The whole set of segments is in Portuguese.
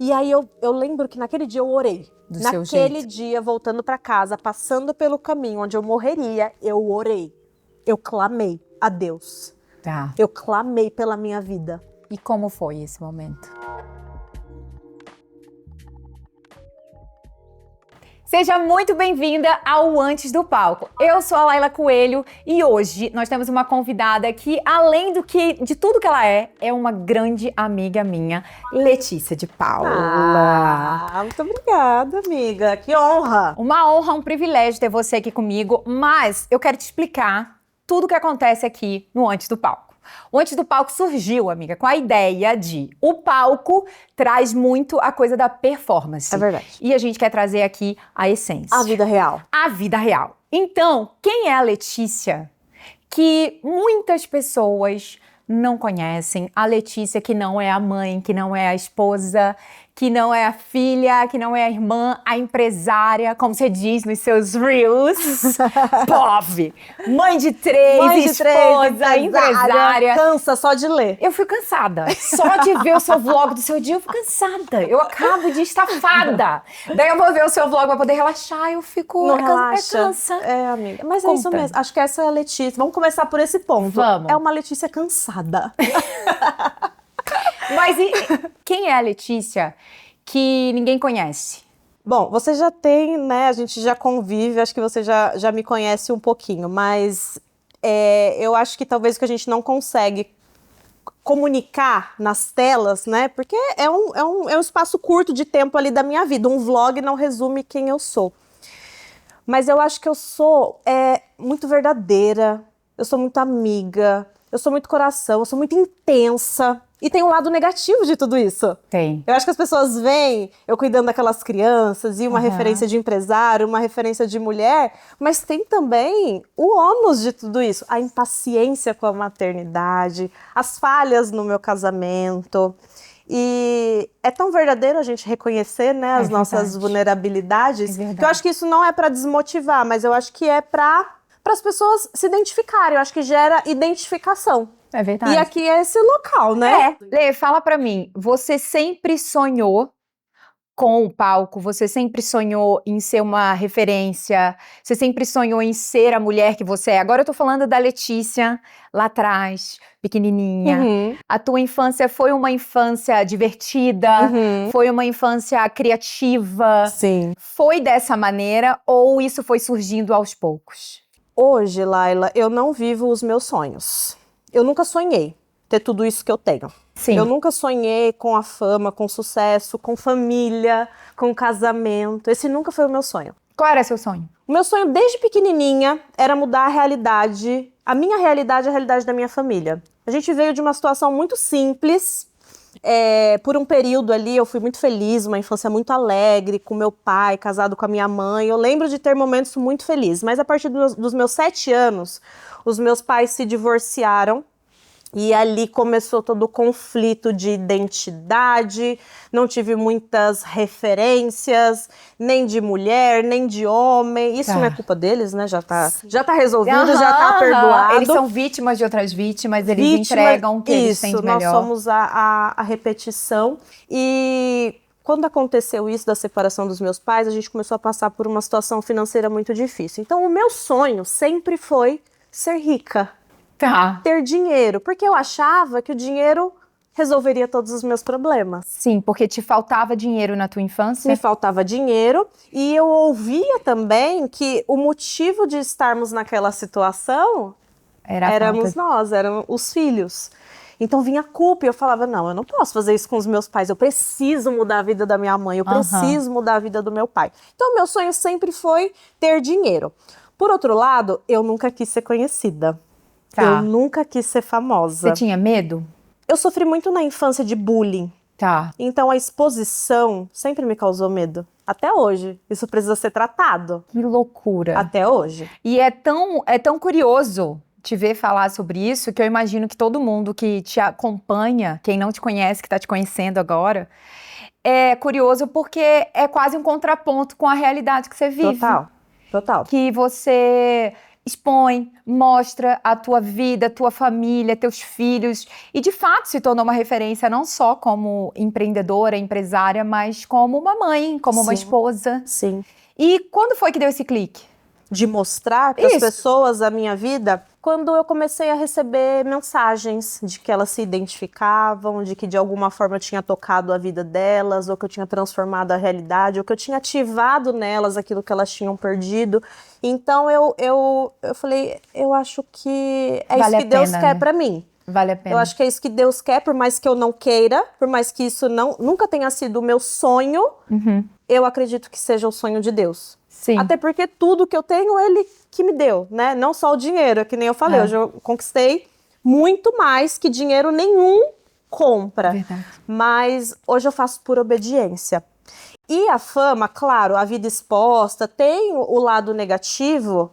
E aí eu lembro que naquele dia eu orei. Do seu Naquele jeito. dia, voltando pra casa, passando pelo caminho onde eu morreria, eu orei. Eu clamei a Deus. Tá. Eu clamei pela minha vida. E como foi esse momento? Seja muito bem-vinda ao Antes do Palco. Eu sou a Laila Coelho e hoje nós temos uma convidada que, além de tudo que ela é uma grande amiga minha, Letícia de Paula. Muito obrigada, amiga. Que honra. Uma honra, um privilégio ter você aqui comigo, mas eu quero te explicar tudo o que acontece aqui no Antes do Palco. O Antes do Palco surgiu, amiga, com a ideia de o palco traz muito a coisa da performance. É verdade. E a gente quer trazer aqui a essência. A vida real. A vida real. Então, quem é a Letícia? Que muitas pessoas não conhecem. A Letícia que não é a mãe, que não é a esposa, que não é a filha, que não é a irmã, a empresária, como você diz nos seus reels. Pove! Mãe de três, esposa, empresária. Cansa só de ler. Eu fui cansada. Só de ver o seu vlog do seu dia, eu fui cansada. Eu acabo de estafada. Daí eu vou ver o seu vlog pra poder relaxar, eu fico... Não relaxa. Cansa. É, amiga. Mas Conta. é isso mesmo. Acho que essa é a Letícia. Vamos começar por esse ponto. Vamos. É uma Letícia cansada. Mas quem é a Letícia que ninguém conhece? Bom, você já tem, né? A gente já convive, acho que você já me conhece um pouquinho, mas eu acho que talvez o que a gente não consegue comunicar nas telas, né? Porque é um espaço curto de tempo ali da minha vida. Um vlog não resume quem eu sou. Mas eu acho que eu sou muito verdadeira, eu sou muito amiga, eu sou muito coração, eu sou muito intensa. E tem um lado negativo de tudo isso. Tem. Eu acho que as pessoas veem eu cuidando daquelas crianças e uma referência de empresário, uma referência de mulher, mas tem também o ônus de tudo isso. A impaciência com a maternidade, as falhas no meu casamento. E é tão verdadeiro a gente reconhecer, né, as nossas vulnerabilidades, que eu acho que isso não é para desmotivar, mas eu acho que é para as pessoas se identificarem. Eu acho que gera identificação. É verdade. E aqui é esse local, né? Lê, fala pra mim, você sempre sonhou com o palco? Você sempre sonhou em ser uma referência? Você sempre sonhou em ser a mulher que você é? Agora eu tô falando da Letícia, lá atrás, pequenininha. A tua infância foi uma infância divertida? Foi uma infância criativa? Sim. Foi dessa maneira ou isso foi surgindo aos poucos? Hoje, Laila, eu não vivo os meus sonhos. Eu nunca sonhei ter tudo isso que eu tenho. Sim. Eu nunca sonhei com a fama, com sucesso, com família, com casamento. Esse nunca foi o meu sonho. Qual era seu sonho? O meu sonho desde pequenininha era mudar a realidade, a minha realidade e a realidade da minha família. A gente veio de uma situação muito simples. Por um período ali eu fui muito feliz, uma infância muito alegre, com meu pai, casado com a minha mãe. Eu lembro de ter momentos muito felizes, mas a partir dos meus 7 anos, os meus pais se divorciaram. E ali começou todo o conflito de identidade, não tive muitas referências, nem de mulher, nem de homem. Isso não é culpa deles, né? Já tá resolvido, já tá perdoado. Eles são vítimas de outras vítimas, eles entregam o que eles têm de melhor. Nós somos a repetição. E quando aconteceu isso da separação dos meus pais, a gente começou a passar por uma situação financeira muito difícil. Então o meu sonho sempre foi ser rica. Ter dinheiro, porque eu achava que o dinheiro resolveria todos os meus problemas. Sim, porque te faltava dinheiro na tua infância? Me faltava dinheiro e eu ouvia também que o motivo de estarmos naquela situação éramos nós, eram os filhos. Então vinha a culpa e eu falava, não, eu não posso fazer isso com os meus pais, eu preciso mudar a vida da minha mãe, eu preciso mudar a vida do meu pai. Então meu sonho sempre foi ter dinheiro. Por outro lado, eu nunca quis ser conhecida. Eu nunca quis ser famosa. Você tinha medo? Eu sofri muito na infância de bullying. Então a exposição sempre me causou medo. Até hoje. Isso precisa ser tratado. Que loucura. Até hoje. E é tão curioso te ver falar sobre isso, que eu imagino que todo mundo que te acompanha, quem não te conhece, que está te conhecendo agora, é curioso porque é quase um contraponto com a realidade que você vive. Total. Que você expõe, mostra a tua vida, a tua família, teus filhos e de fato se tornou uma referência não só como empreendedora, empresária, mas como uma mãe, como uma Sim. esposa. Sim. E quando foi que deu esse clique? De mostrar para as pessoas a minha vida, quando eu comecei a receber mensagens de que elas se identificavam, de que de alguma forma eu tinha tocado a vida delas, ou que eu tinha transformado a realidade, ou que eu tinha ativado nelas aquilo que elas tinham perdido. Então eu falei, eu acho que é Vale isso que a Deus pena, quer né? para mim. Vale a pena. Eu acho que é isso que Deus quer, por mais que eu não queira, por mais que isso nunca tenha sido o meu sonho, eu acredito que seja o sonho de Deus. Sim. Até porque tudo que eu tenho, Ele que me deu, né? Não só o dinheiro, é que nem eu falei, hoje eu conquistei muito mais que dinheiro nenhum compra. Verdade. Mas hoje eu faço por obediência. E a fama, claro, a vida exposta, tem o lado negativo,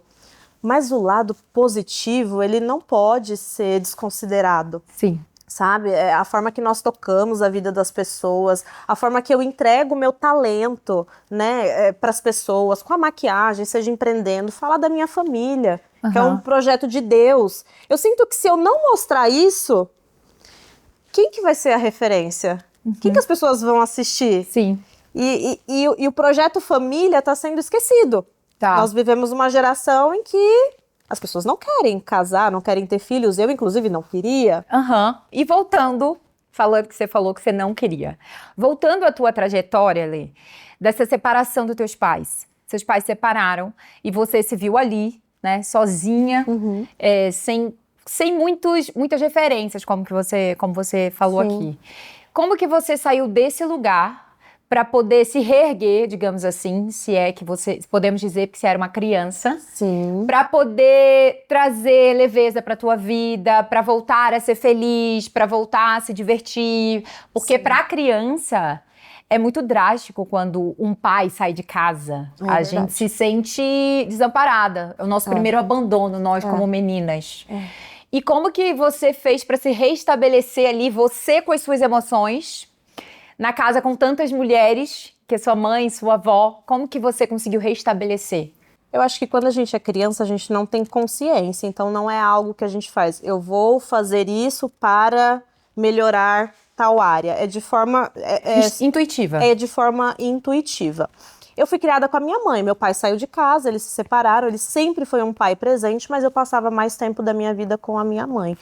mas o lado positivo, ele não pode ser desconsiderado. Sim. Sabe? A forma que nós tocamos a vida das pessoas, a forma que eu entrego o meu talento, né, para as pessoas, com a maquiagem, seja empreendendo, falar da minha família, que é um projeto de Deus. Eu sinto que se eu não mostrar isso, quem que vai ser a referência? Quem que as pessoas vão assistir? Sim. E o projeto família está sendo esquecido. Tá. Nós vivemos uma geração em que as pessoas não querem casar, não querem ter filhos. Eu, inclusive, não queria. E voltando, falando que você falou que você não queria. Voltando à tua trajetória, Lê, dessa separação dos teus pais. Seus pais se separaram e você se viu ali, né, sozinha, sem muitas referências, como você falou aqui. Como que você saiu desse lugar para poder se reerguer, digamos assim, se é que podemos dizer que você era uma criança, para poder trazer leveza para tua vida, para voltar a ser feliz, para voltar a se divertir, porque para a criança é muito drástico quando um pai sai de casa. A gente se sente desamparada. É o nosso primeiro abandono, nós como meninas. E como que você fez para se restabelecer ali, você com as suas emoções, na casa com tantas mulheres, que é sua mãe, sua avó, como que você conseguiu restabelecer? Eu acho que quando a gente é criança, a gente não tem consciência, então não é algo que a gente faz. Eu vou fazer isso para melhorar tal área. É de forma... intuitiva. É de forma intuitiva. Eu fui criada com a minha mãe, meu pai saiu de casa, eles se separaram, ele sempre foi um pai presente, mas eu passava mais tempo da minha vida com a minha mãe.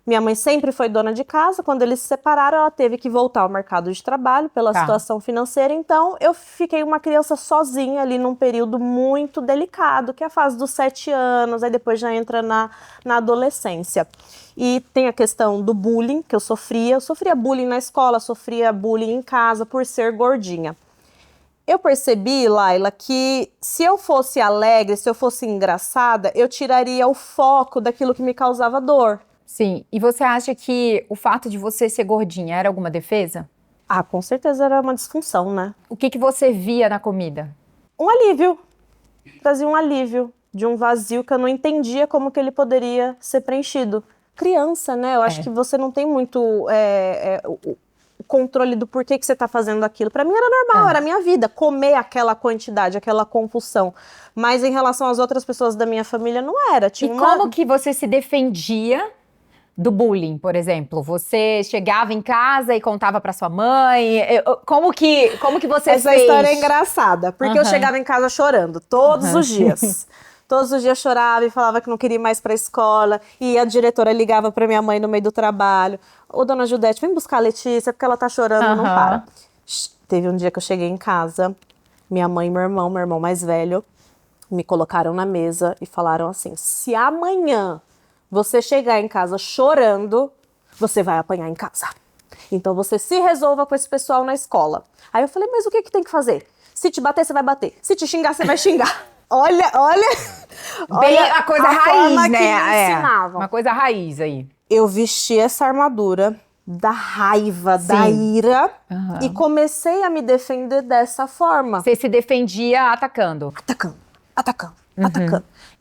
Minha mãe sempre foi dona de casa, quando eles se separaram, ela teve que voltar ao mercado de trabalho pela situação financeira, então eu fiquei uma criança sozinha ali num período muito delicado, que é a fase dos 7 anos, aí depois já entra na adolescência. E tem a questão do bullying, que eu sofria bullying na escola, sofria bullying em casa por ser gordinha. Eu percebi, Laila, que se eu fosse alegre, se eu fosse engraçada, eu tiraria o foco daquilo que me causava dor. Sim, e você acha que o fato de você ser gordinha era alguma defesa? Ah, com certeza era uma disfunção, né? O que você via na comida? Um alívio. Trazia um alívio de um vazio que eu não entendia como que ele poderia ser preenchido. Criança, né? Eu acho que você não tem muito o controle do porquê que você tá fazendo aquilo. Pra mim era normal, era a minha vida, comer aquela quantidade, aquela compulsão. Mas em relação às outras pessoas da minha família, não era. Como que você se defendia do bullying, por exemplo? Você chegava em casa e contava pra sua mãe? Como que você fez? Essa história é engraçada, porque eu chegava em casa chorando, todos os dias. Todos os dias chorava e falava que não queria ir mais pra escola. E a diretora ligava pra minha mãe no meio do trabalho. Ô, dona Judete, vem buscar a Letícia, porque ela tá chorando, não para. Teve um dia que eu cheguei em casa, minha mãe e meu irmão mais velho, me colocaram na mesa e falaram assim, se amanhã você chegar em casa chorando, você vai apanhar em casa. Então você se resolva com esse pessoal na escola. Aí eu falei, mas o que tem que fazer? Se te bater, você vai bater. Se te xingar, você vai xingar. Olha bem a coisa raiz, né? Que me ensinavam. Uma coisa raiz aí. Eu vesti essa armadura da raiva, da ira, e comecei a me defender dessa forma. Você se defendia atacando? Atacando.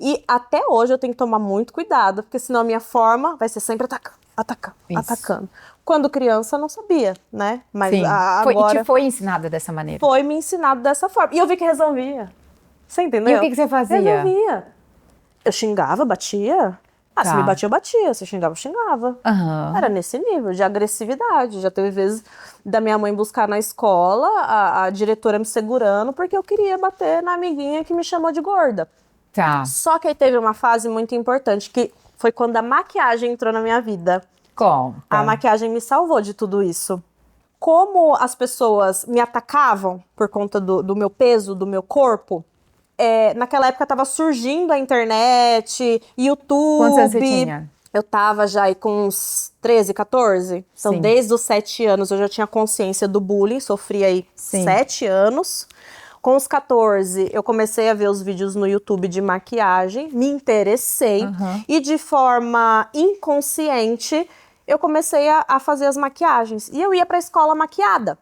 E até hoje eu tenho que tomar muito cuidado, porque senão a minha forma vai ser sempre atacando. Quando criança eu não sabia, né? Mas agora... E te foi ensinada dessa maneira? Foi me ensinado dessa forma. E eu vi que resolvia. Você entendeu? E o que você fazia? Resolvia. Eu xingava, batia. Ah, Tá. se me batia, eu batia. Se xingava, eu xingava. Aham. Era nesse nível de agressividade. Já teve vezes da minha mãe buscar na escola, a diretora me segurando, porque eu queria bater na amiguinha que me chamou de gorda. Tá. Só que aí teve uma fase muito importante, que foi quando a maquiagem entrou na minha vida. Conta. A maquiagem me salvou de tudo isso. Como as pessoas me atacavam por conta do meu peso, do meu corpo, naquela época tava surgindo a internet, YouTube. Quantos anos você tinha? Eu tava já aí com uns 13, 14. Então, Sim. desde os 7 anos eu já tinha consciência do bullying, sofri aí Sim. 7 anos. Com os 14, eu comecei a ver os vídeos no YouTube de maquiagem, me interessei e de forma inconsciente eu comecei a fazer as maquiagens. E eu ia pra escola maquiada.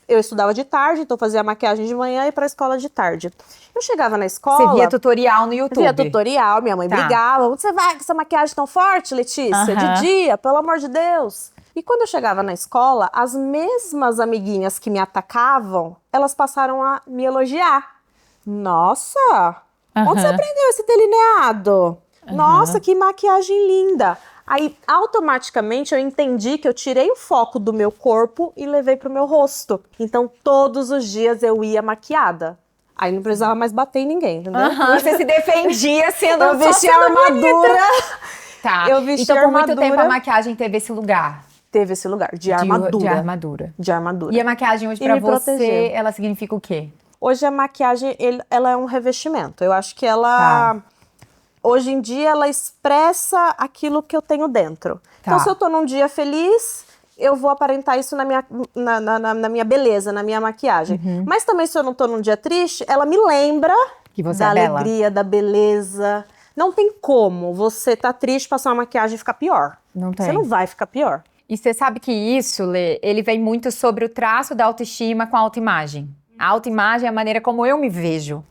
Eu estudava de tarde, então fazia maquiagem de manhã e ia pra escola de tarde. Eu chegava na escola... Você via tutorial no YouTube? Via tutorial, minha mãe brigava. Onde você vai com essa maquiagem tão forte, Letícia? De dia, pelo amor de Deus. E quando eu chegava na escola, as mesmas amiguinhas que me atacavam, elas passaram a me elogiar. Nossa, onde você aprendeu esse delineado? Nossa, que maquiagem linda. Aí, automaticamente, eu entendi que eu tirei o foco do meu corpo e levei pro meu rosto. Então, todos os dias eu ia maquiada. Aí não precisava mais bater em ninguém, entendeu? Você se defendia sendo Eu vestia só sendo armadura. bonita. Tá. Eu vestia então, por muito armadura. tempo, a maquiagem teve esse lugar. Teve esse lugar, de armadura. De armadura. De armadura. E a maquiagem hoje, E pra me você, proteger. ela significa o quê? Hoje a maquiagem, ela é um revestimento. Eu acho que ela... Hoje em dia, ela expressa aquilo que eu tenho dentro. Então, se eu tô num dia feliz, eu vou aparentar isso na minha beleza, na minha maquiagem. Mas também, se eu não tô num dia triste, ela me lembra Que você da é bela. alegria, da beleza. Não tem como você tá triste, passar uma maquiagem e ficar pior. Não tem. Você não vai ficar pior. E você sabe que isso, Lê, ele vem muito sobre o traço da autoestima com a autoimagem. A autoimagem é a maneira como eu me vejo.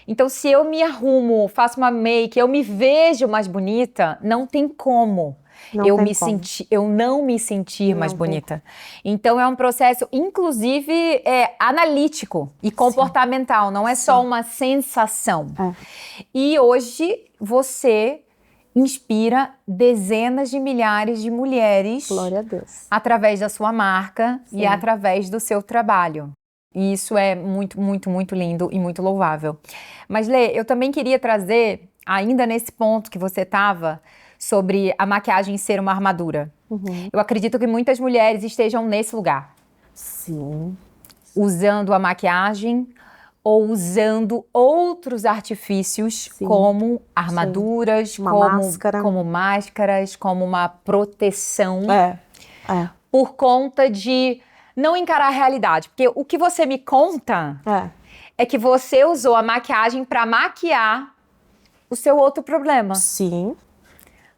Então, se eu me arrumo, faço uma make, eu me vejo mais bonita, não tem como eu não me sentir mais bonita. Então, é um processo, inclusive, analítico e comportamental. Não é só uma sensação. E hoje, você inspira dezenas de milhares de mulheres. Glória a Deus. Através da sua marca e através do seu trabalho. E isso é muito, muito, muito lindo e muito louvável. Mas, Lê, eu também queria trazer, ainda nesse ponto que você estava, sobre a maquiagem ser uma armadura. Eu acredito que muitas mulheres estejam nesse lugar. Sim. Usando a maquiagem ou usando outros artifícios como armaduras, como máscaras, como uma proteção. Por conta de não encarar a realidade. Porque o que você me conta é que você usou a maquiagem para maquiar o seu outro problema. Sim.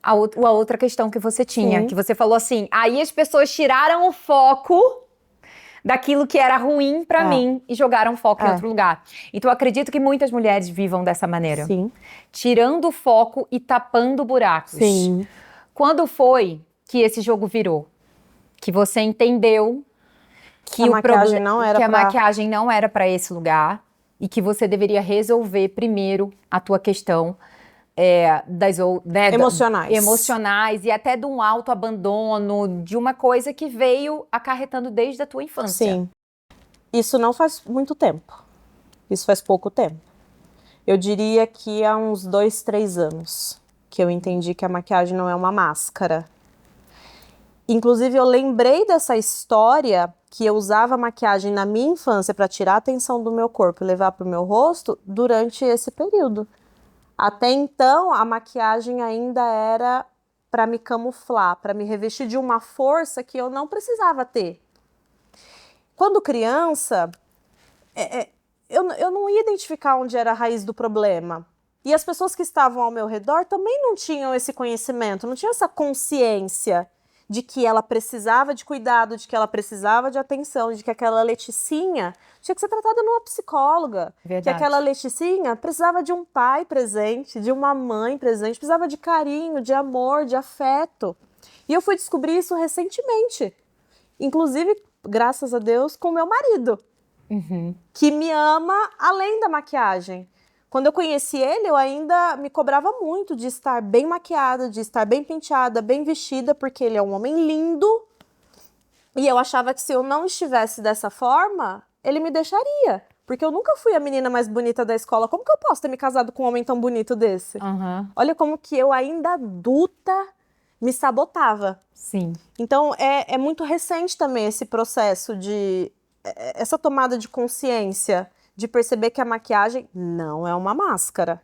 A outra questão que você tinha. Que você falou assim, aí as pessoas tiraram o foco daquilo que era ruim para mim e jogaram o foco em outro lugar. Então, eu acredito que muitas mulheres vivam dessa maneira. Sim. Tirando o foco e tapando buracos. Sim. Quando foi que esse jogo virou? Que você entendeu que a maquiagem não era para esse lugar e que você deveria resolver primeiro a tua questão emocionais e até de um autoabandono, de uma coisa que veio acarretando desde a tua infância. Sim. Isso não faz muito tempo. Isso faz pouco tempo. Eu diria que há uns 2, 3 anos que eu entendi que a maquiagem não é uma máscara. Inclusive, eu lembrei dessa história que eu usava maquiagem na minha infância para tirar a atenção do meu corpo e levar para o meu rosto durante esse período. Até então, a maquiagem ainda era para me camuflar, para me revestir de uma força que eu não precisava ter. Quando criança, eu não ia identificar onde era a raiz do problema. E as pessoas que estavam ao meu redor também não tinham esse conhecimento, não tinham essa consciência de que ela precisava de cuidado, de que ela precisava de atenção, de que aquela Leticinha tinha que ser tratada numa psicóloga. Verdade. Que aquela Leticinha precisava de um pai presente, de uma mãe presente, precisava de carinho, de amor, de afeto. E eu fui descobrir isso recentemente. Inclusive, graças a Deus, com meu marido. Que me ama além da maquiagem. Quando eu conheci ele, eu ainda me cobrava muito de estar bem maquiada, de estar bem penteada, bem vestida, porque ele é um homem lindo. E eu achava que se eu não estivesse dessa forma, ele me deixaria. Porque eu nunca fui a menina mais bonita da escola. Como que eu posso ter me casado com um homem tão bonito desse? Olha como que eu, ainda adulta, me sabotava. Sim. Então, é muito recente também esse processo de... essa tomada de consciência, de perceber que a maquiagem não é uma máscara.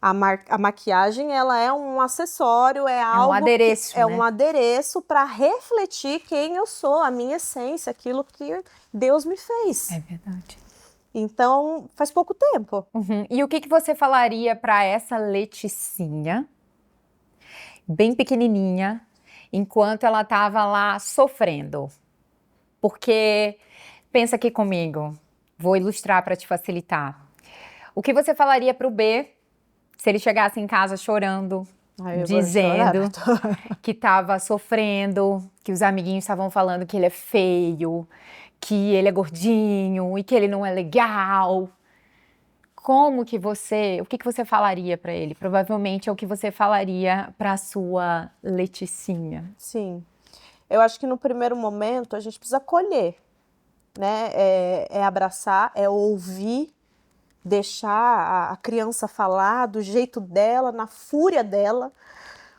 A maquiagem, ela é um acessório, é algo... um adereço, é um adereço para refletir quem eu sou, a minha essência, aquilo que Deus me fez. É verdade. Então, faz pouco tempo. E o que você falaria para essa Leticinha, bem pequenininha, enquanto ela estava lá sofrendo? Porque, pensa aqui comigo, vou ilustrar para te facilitar. O que você falaria para o B, se ele chegasse em casa chorando, dizendo que estava sofrendo, que os amiguinhos estavam falando que ele é feio, que ele é gordinho e que ele não é legal? O que você falaria para ele? Provavelmente é o que você falaria para a sua Leticinha. Sim. Eu acho que no primeiro momento a gente precisa acolher, né? É abraçar, é ouvir, deixar a criança falar do jeito dela, na fúria dela.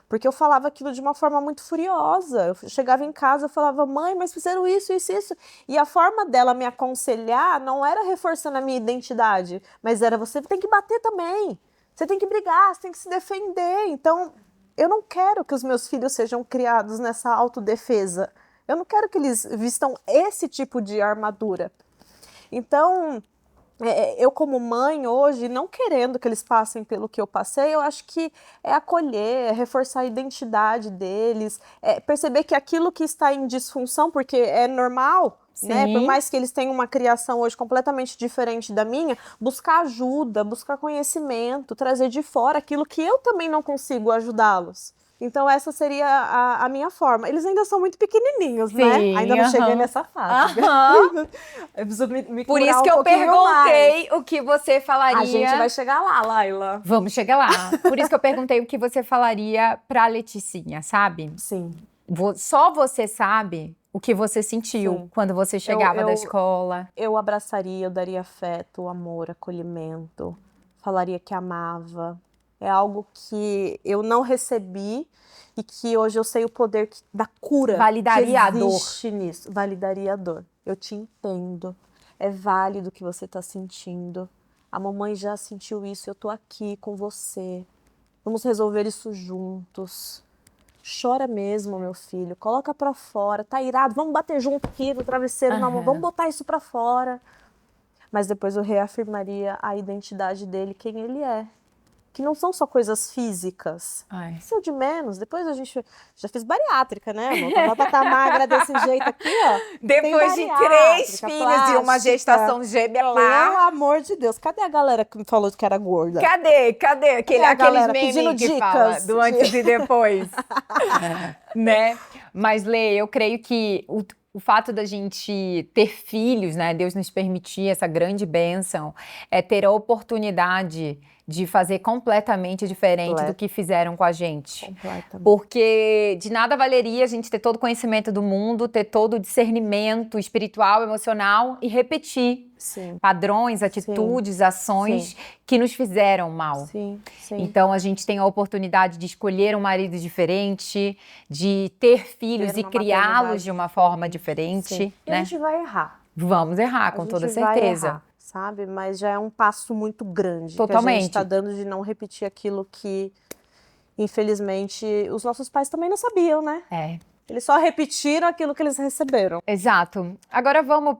Porque eu falava aquilo de uma forma muito furiosa. Eu chegava em casa, eu falava, mãe, mas fizeram isso, isso, isso. E a forma dela me aconselhar não era reforçando a minha identidade, mas era, você tem que bater também. Você tem que brigar, você tem que se defender. Então, eu não quero que os meus filhos sejam criados nessa autodefesa. Eu não quero que eles vistam esse tipo de armadura. Então... eu como mãe hoje, não querendo que eles passem pelo que eu passei, eu acho que é acolher, é reforçar a identidade deles, é perceber que aquilo que está em disfunção, porque é normal, né? Por mais que eles tenham uma criação hoje completamente diferente da minha, buscar ajuda, buscar conhecimento, trazer de fora aquilo que eu também não consigo ajudá-los. Então essa seria a minha forma. Eles ainda são muito pequenininhos, né? Ainda não cheguei nessa fase. Eu preciso me Por isso que eu perguntei o que você falaria. A gente vai chegar lá, Laila. Vamos chegar lá. Por isso que eu perguntei o que você falaria pra Leticinha, sabe? Sim. Só você sabe o que você sentiu quando você chegava da escola. Eu abraçaria, eu daria afeto, amor, acolhimento. Falaria que amava. É algo que eu não recebi e que hoje eu sei o poder da cura. Validaria a dor. Nisso. Validaria a dor. Eu te entendo. É válido o que você está sentindo. A mamãe já sentiu isso, eu tô aqui com você. Vamos resolver isso juntos. Chora mesmo, meu filho. Coloca pra fora. Tá irado? Vamos bater junto aqui no travesseiro na mão. Vamos botar isso pra fora. Mas depois eu reafirmaria a identidade dele, quem ele é. Que não são só coisas físicas. Isso é o de menos. Depois a gente já fiz bariátrica, né, amor? Quando ela tá magra desse jeito aqui, ó. Depois de 3 filhos e uma gestação gemelar. Pelo amor de Deus. Cadê a galera que me falou que era gorda? Cadê? Aqueles memes que fala do antes e depois. Né? Mas, Lê, eu creio que o fato da gente ter filhos, né? Deus nos permitir essa grande bênção, é ter a oportunidade de fazer completamente diferente do que fizeram com a gente. Completamente. Porque de nada valeria a gente ter todo o conhecimento do mundo, ter todo o discernimento espiritual, emocional e repetir padrões, atitudes, ações que nos fizeram mal. Então a gente tem a oportunidade de escolher um marido diferente, de ter filhos e criá-los de uma forma diferente. E a gente vai errar. Vamos errar, com toda certeza. Errar, sabe? Mas já é um passo muito grande. Totalmente. Que a gente está dando de não repetir aquilo que, infelizmente, os nossos pais também não sabiam, né? Eles só repetiram aquilo que eles receberam. Exato. Agora vamos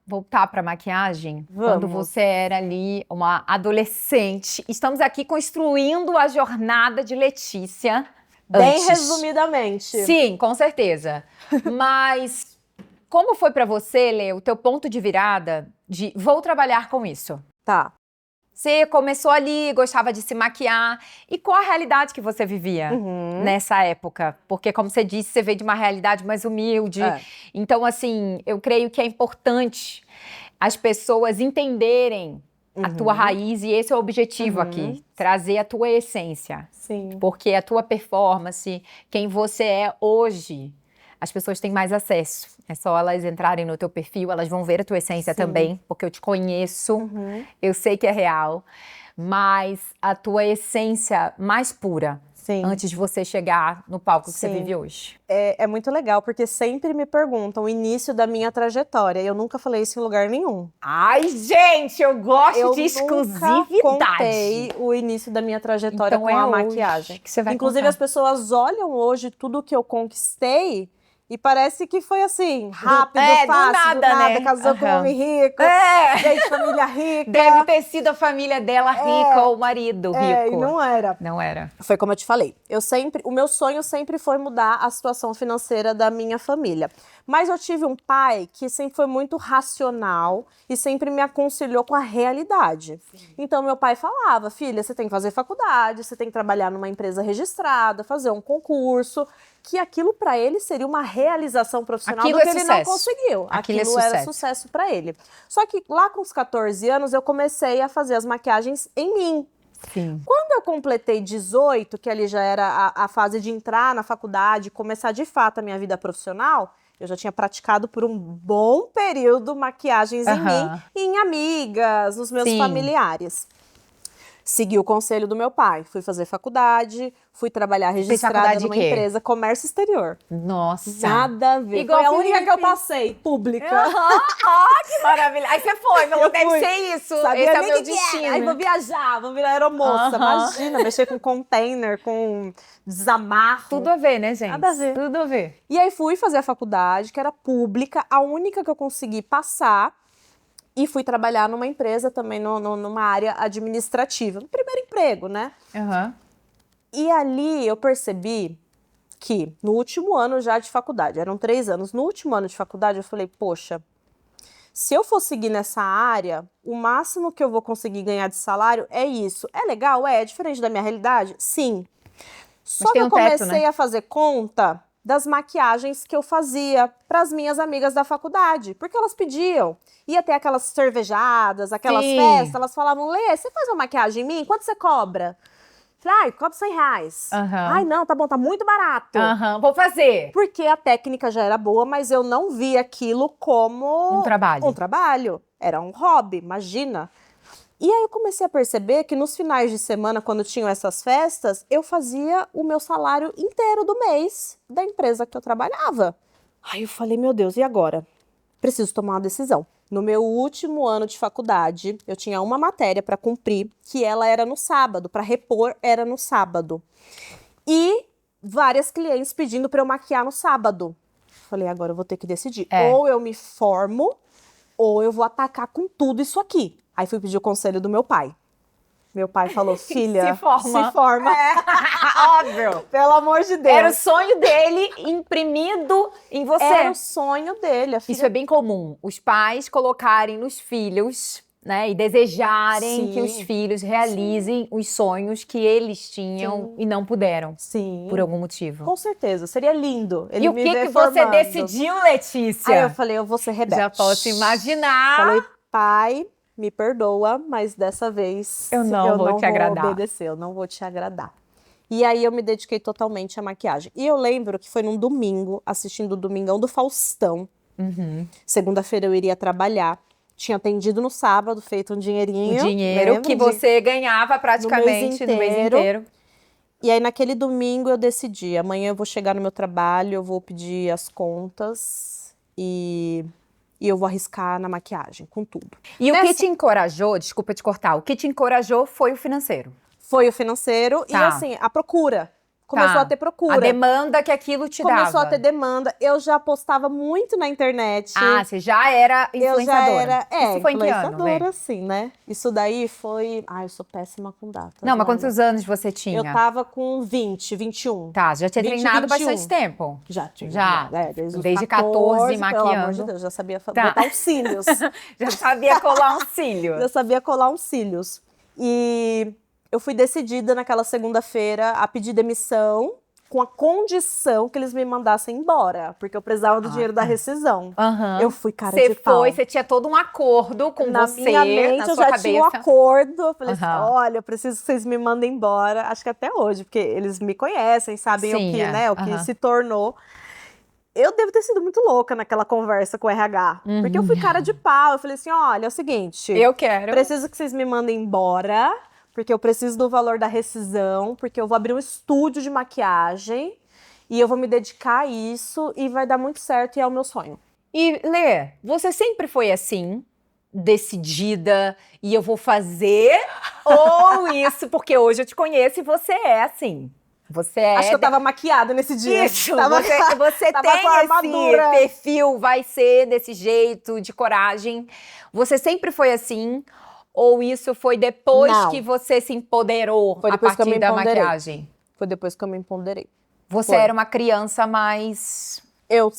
voltar para maquiagem. Quando você era ali uma adolescente. Estamos aqui construindo a jornada de Letícia. Bem resumidamente. Sim, com certeza. Mas como foi para você, Lê, o teu ponto de virada de vou trabalhar com isso? Tá. Você começou ali, gostava de se maquiar. E qual a realidade que você vivia nessa época? Porque, como você disse, você veio de uma realidade mais humilde. Então, assim, eu creio que é importante as pessoas entenderem a tua raiz, e esse é o objetivo aqui, trazer a tua essência. Sim. Porque a tua performance, quem você é hoje, as pessoas têm mais acesso. É só elas entrarem no teu perfil, elas vão ver a tua essência também, porque eu te conheço, eu sei que é real, mas a tua essência mais pura. Sim. Antes de você chegar no palco que você vive hoje. É muito legal, porque sempre me perguntam o início da minha trajetória. Eu nunca falei isso em lugar nenhum. Ai, gente, eu gosto de exclusividade. Eu nunca contei o início da minha trajetória então com a maquiagem. Que você vai Inclusive, contar. as pessoas olham hoje tudo que eu conquistei e parece que foi assim, rápido, fácil, do nada, né? Casou com um homem rico, veio de família rica. Deve ter sido a família dela rica ou o marido rico. E não era. Não era. Foi como eu te falei. O meu sonho sempre foi mudar a situação financeira da minha família. Mas eu tive um pai que sempre foi muito racional e sempre me aconselhou com a realidade. Então, meu pai falava, filha, você tem que fazer faculdade, você tem que trabalhar numa empresa registrada, fazer um concurso, que aquilo para ele seria uma realização profissional do que ele não conseguiu. Aquilo era sucesso para ele. Só que lá com os 14 anos, eu comecei a fazer as maquiagens em mim. Sim. Quando eu completei 18, que ali já era a fase de entrar na faculdade, começar de fato a minha vida profissional, eu já tinha praticado por um bom período maquiagens em mim e em amigas, nos meus familiares. Segui o conselho do meu pai, fui fazer faculdade, fui trabalhar registrada numa empresa, comércio exterior. Nossa! Nada a ver. Igual foi a única que eu passei, pública. Que maravilha! Aí você foi, falou, deve ser isso, sabia esse é o meu destino. Aí vou viajar, vou virar aeromoça. Imagina, mexer com container, com desamarro. Tudo a ver, né, gente? Nada a ver. Tudo a ver. E aí fui fazer a faculdade, que era pública, a única que eu consegui passar. E fui trabalhar numa empresa também, numa área administrativa. No primeiro emprego, né? E ali eu percebi que no último ano já de faculdade, eram 3 anos, no último ano de faculdade eu falei, poxa, se eu for seguir nessa área, o máximo que eu vou conseguir ganhar de salário é isso. É legal? É diferente da minha realidade? Sim. Só que eu comecei a fazer conta das maquiagens que eu fazia para as minhas amigas da faculdade, porque elas pediam. Ia ter aquelas cervejadas, aquelas festas, elas falavam, Lê, você faz uma maquiagem em mim? Quanto você cobra? Falei, ai, cobro R$100. Ai, não, tá bom, tá muito barato. Vou fazer. Porque a técnica já era boa, mas eu não vi aquilo como um trabalho. Era um hobby, imagina. E aí eu comecei a perceber que nos finais de semana, quando tinham essas festas, eu fazia o meu salário inteiro do mês da empresa que eu trabalhava. Aí eu falei, meu Deus, e agora? Preciso tomar uma decisão. No meu último ano de faculdade, eu tinha uma matéria para cumprir, que ela era no sábado, para repor era no sábado. E várias clientes pedindo para eu maquiar no sábado. Falei, agora eu vou ter que decidir. Ou eu me formo, ou eu vou atacar com tudo isso aqui. Aí fui pedir o conselho do meu pai. Meu pai falou, filha, se forma. Óbvio. Pelo amor de Deus. Era o sonho dele imprimido em você. Era o sonho dele. Isso é bem comum. Os pais colocarem nos filhos, né? E desejarem que os filhos realizem os sonhos que eles tinham e não puderam. Sim. Por algum motivo. Com certeza. Seria lindo. Ele e o que você decidiu, Letícia? Aí eu falei, eu vou ser rebelde. Já posso imaginar. Falei, pai, me perdoa, mas dessa vez eu não vou te agradar. Obedecer, eu não vou te agradar. E aí eu me dediquei totalmente à maquiagem. E eu lembro que foi num domingo, assistindo o Domingão do Faustão. Segunda-feira eu iria trabalhar. Tinha atendido no sábado, feito um dinheirinho. O dinheiro que você ganhava praticamente no mês inteiro. E aí naquele domingo eu decidi, amanhã eu vou chegar no meu trabalho, eu vou pedir as contas e eu vou arriscar na maquiagem, com tudo. E o que te encorajou, desculpa te cortar, o que te encorajou foi o financeiro. Foi o financeiro e assim, a procura. Começou a ter procura. A demanda que aquilo te dava. Começou a ter demanda. Eu já postava muito na internet. Ah, você já era influenciadora. Eu já era, isso foi influenciadora, sim, né? Isso daí foi... Ai, eu sou péssima com data. Não, mas quantos anos você tinha? Eu tava com 20, 21. Tá, já tinha 20, treinado 21. bastante tempo. Já tinha. Já. Desde 14, maquiando. Pelo amor de Deus, já sabia botar uns cílios. Já sabia colar uns cílios. Já sabia colar uns cílios. E eu fui decidida naquela segunda-feira a pedir demissão com a condição que eles me mandassem embora, porque eu precisava do dinheiro da rescisão. Eu fui cara de pau. Você tinha todo um acordo com Na você, minha mente, na eu sua já cabeça. tinha um acordo. Eu falei assim, Aham. olha, eu preciso que vocês me mandem embora. Acho que até hoje, porque eles me conhecem, sabem Sim, o que, é. né, o que Aham. se tornou. Eu devo ter sido muito louca naquela conversa com o RH. Porque eu fui cara de pau. Eu falei assim, olha, é o seguinte. Eu quero. Preciso que vocês me mandem embora, porque eu preciso do valor da rescisão, porque eu vou abrir um estúdio de maquiagem e eu vou me dedicar a isso e vai dar muito certo e é o meu sonho. E, Lê, você sempre foi assim, decidida, e eu vou fazer, ou isso, porque hoje eu te conheço e você é assim. Você é... Acho que eu tava maquiada nesse dia. Isso, Tava, você tava tem com a armadura. esse perfil, vai ser desse jeito, de coragem. Você sempre foi assim? Ou isso foi depois Não. que você se empoderou Foi a depois que eu partir me da empoderei. maquiagem? Foi depois que eu me empoderei. Você Foi. era uma criança mais... Eu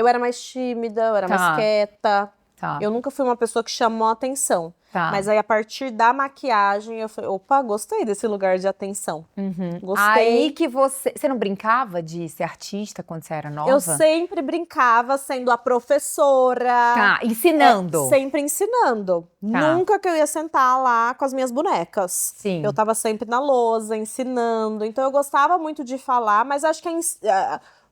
era mais tímida, eu era Tá. mais quieta. Tá. Eu nunca fui uma pessoa que chamou a atenção. Tá. Mas aí, a partir da maquiagem, eu falei, opa, gostei desse lugar de atenção. Gostei. Aí que você... Você não brincava de ser artista quando você era nova? Eu sempre brincava sendo a professora. Tá, ensinando. Sempre ensinando. Nunca que eu ia sentar lá com as minhas bonecas. Sim. Eu tava sempre na lousa, ensinando. Então, eu gostava muito de falar, mas acho que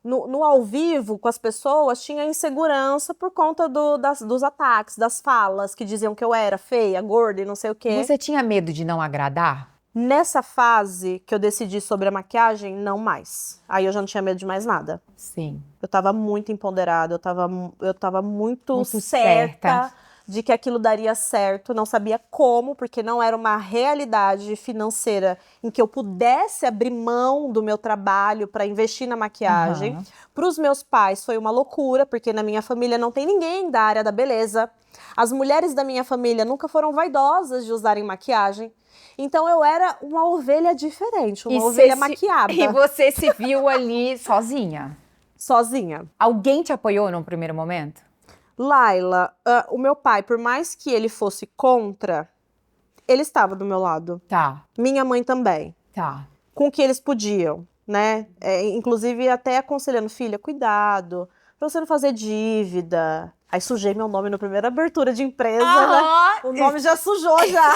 no ao vivo, com as pessoas, tinha insegurança por conta dos ataques, das falas, que diziam que eu era feia, gorda e não sei o quê. Você tinha medo de não agradar? Nessa fase que eu decidi sobre a maquiagem, não mais. Aí eu já não tinha medo de mais nada. Sim. Eu tava muito empoderada, eu tava muito Muito certa de que aquilo daria certo. Não sabia como, porque não era uma realidade financeira em que eu pudesse abrir mão do meu trabalho para investir na maquiagem. Para os meus pais foi uma loucura, porque na minha família não tem ninguém da área da beleza. As mulheres da minha família nunca foram vaidosas de usarem maquiagem. Então eu era uma ovelha diferente, uma ovelha maquiada. E você se viu ali sozinha? Sozinha. Alguém te apoiou num primeiro momento? Laila, o meu pai, por mais que ele fosse contra, ele estava do meu lado. Tá. Minha mãe também. Tá. Com o que eles podiam, né? Inclusive até aconselhando, filha, cuidado, pra você não fazer dívida. Aí sujei meu nome na primeira abertura de empresa, né? O nome já sujou já.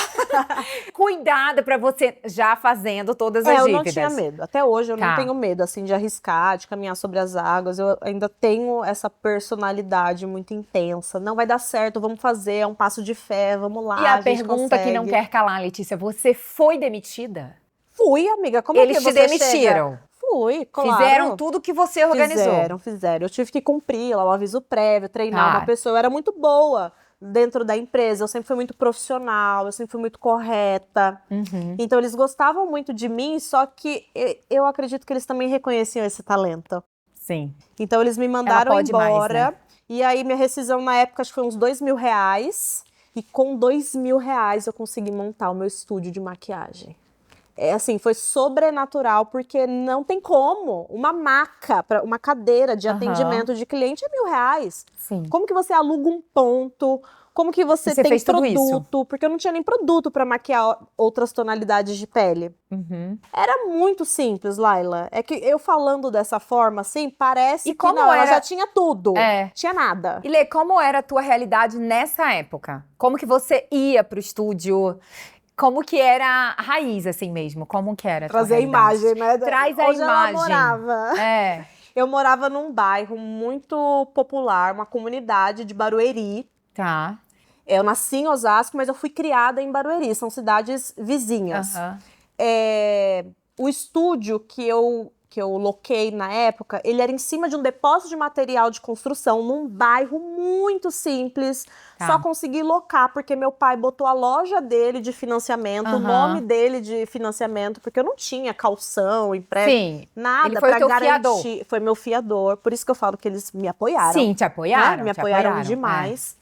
Cuidado pra você já fazendo todas as Eu dívidas. não tinha medo. Até hoje eu não tenho medo, assim, de arriscar, de caminhar sobre as águas. Eu ainda tenho essa personalidade muito intensa. Não vai dar certo, vamos fazer, é um passo de fé, vamos lá, E a gente pergunta que não consegue. quer calar, Letícia, você foi demitida? Fui, amiga. Como Eles que te você demitiram? chega? Fui, claro. Fizeram tudo que você organizou. Fizeram. Eu tive que cumprir lá o aviso prévio, treinar Tá. uma pessoa. Eu era muito boa dentro da empresa. Eu sempre fui muito profissional, eu sempre fui muito correta. Então, eles gostavam muito de mim, só que eu acredito que eles também reconheciam esse talento. Sim. Então, eles me mandaram pode mais, embora. né? E aí, minha rescisão na época, acho que foi uns R$2.000. E com R$2.000 eu consegui montar o meu estúdio de maquiagem. Assim, foi sobrenatural, porque não tem como. Uma maca, uma cadeira de atendimento de cliente é R$1.000. Sim. Como que você aluga um ponto? Como que você Você tem fez tudo produto? Porque eu não tinha nem produto para maquiar outras tonalidades de pele. Era muito simples, Laila. É que eu falando dessa forma, assim, parece E que como ela era? já tinha tudo. É. Tinha nada. E Lê, como era a tua realidade nessa época? Como que você ia pro estúdio? Como que era a raiz, assim mesmo? Como que era a tua Trazer a realidade? imagem, né? Traz a Onde imagem. ela morava. É. Eu morava num bairro muito popular, uma comunidade de Barueri. Tá. Eu nasci em Osasco, mas eu fui criada em Barueri. São cidades vizinhas. O estúdio que eu loquei na época, ele era em cima de um depósito de material de construção, num bairro muito simples. Tá. Só consegui locar, porque meu pai botou a loja dele de financiamento, o nome dele de financiamento, porque eu não tinha calção, empréstimo, Sim. nada Ele foi o pra teu garantir. fiador. Foi meu fiador, por isso que eu falo que eles me apoiaram. Sim, te apoiaram. Né? Me te apoiaram demais.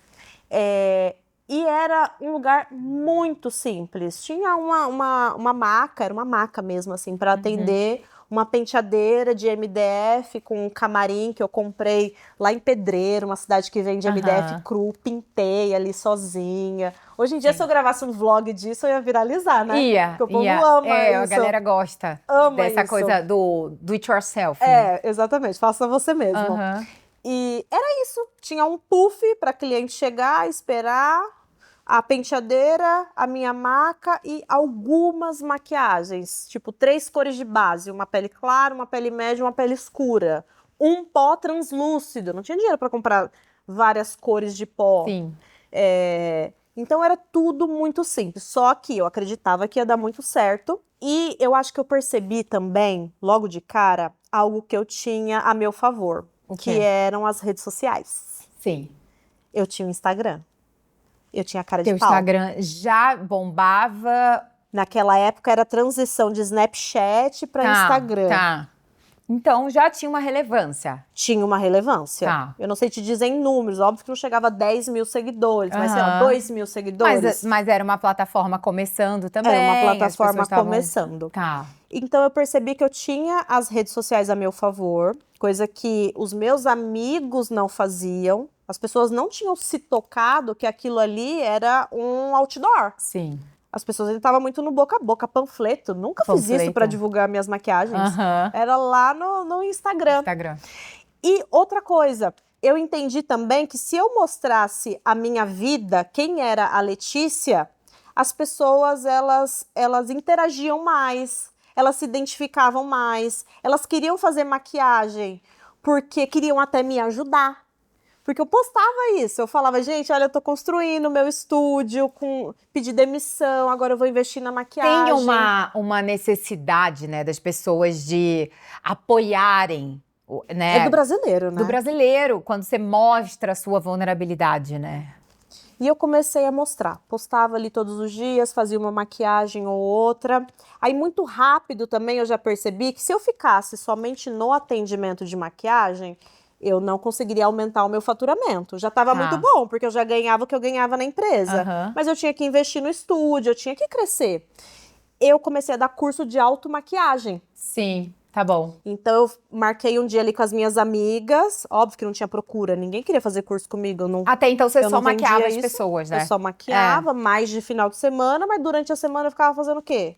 E era um lugar muito simples. Tinha uma maca, era uma maca mesmo, assim, para atender uma penteadeira de MDF com um camarim que eu comprei lá em Pedreiro, uma cidade que vende MDF cru, pintei ali sozinha. Hoje em dia, se eu gravasse um vlog disso, eu ia viralizar, né? Porque o povo ama isso. A galera gosta dessa coisa do it yourself. Né? Exatamente, faça você mesmo. E era isso, tinha um puff para cliente chegar, esperar, a penteadeira, a minha maca e algumas maquiagens, tipo 3 cores de base, uma pele clara, uma pele média e uma pele escura. Um pó translúcido, não tinha dinheiro para comprar várias cores de pó. Sim. Então era tudo muito simples, só que eu acreditava que ia dar muito certo. E eu acho que eu percebi também, logo de cara, algo que eu tinha a meu favor, que eram as redes sociais. Sim. Eu tinha o Instagram. Eu tinha cara de pau. Teu Instagram já bombava? Naquela época era transição de Snapchat para Instagram. Tá. Então já tinha uma relevância. Tinha uma relevância. Tá. Eu não sei te dizer em números, óbvio que não chegava a 10 mil seguidores, mas sei lá, 2 mil seguidores. Mas era uma plataforma começando também. Era uma plataforma começando. Tá. Então eu percebi que eu tinha as redes sociais a meu favor, coisa que os meus amigos não faziam. As pessoas não tinham se tocado que aquilo ali era um outdoor. Sim. As pessoas ainda estavam muito no boca a boca, panfleto. Nunca fiz isso para divulgar minhas maquiagens. Era lá no Instagram. E outra coisa, eu entendi também que se eu mostrasse a minha vida, quem era a Letícia, as pessoas, elas interagiam mais, elas se identificavam mais, elas queriam fazer maquiagem porque queriam até me ajudar. Porque eu postava isso, eu falava, gente, olha, eu tô construindo meu estúdio, pedi demissão, agora eu vou investir na maquiagem. Tem uma necessidade, né, das pessoas de apoiarem, né? É do brasileiro, né? Do brasileiro, quando você mostra a sua vulnerabilidade, né? E eu comecei a mostrar, postava ali todos os dias, fazia uma maquiagem ou outra. Aí muito rápido também eu já percebi que se eu ficasse somente no atendimento de maquiagem, eu não conseguiria aumentar o meu faturamento. Já estava muito bom, porque eu já ganhava o que eu ganhava na empresa. Mas eu tinha que investir no estúdio, eu tinha que crescer. Eu comecei a dar curso de automaquiagem. Sim, tá bom. Então eu marquei um dia ali com as minhas amigas. Óbvio que não tinha procura, ninguém queria fazer curso comigo. Até então você só maquiava as pessoas, né? Eu só maquiava, mais de final de semana, mas durante a semana eu ficava fazendo o quê?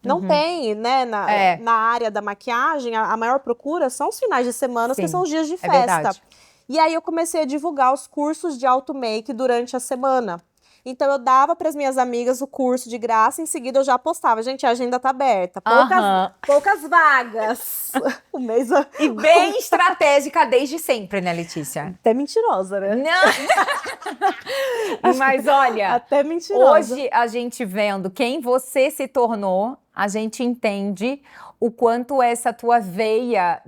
Não tem, né, na área da maquiagem, a maior procura são os finais de semana, que são os dias de festa. Verdade. E aí eu comecei a divulgar os cursos de auto-make durante a semana. Então eu dava para as minhas amigas o curso de graça, em seguida eu já postava. Gente, a agenda tá aberta, poucas vagas. O mês... E bem estratégica desde sempre, né, Letícia? Até mentirosa, né? Não. Mas olha, até mentirosa. Hoje a gente vendo quem você se tornou, a gente entende o quanto essa tua veia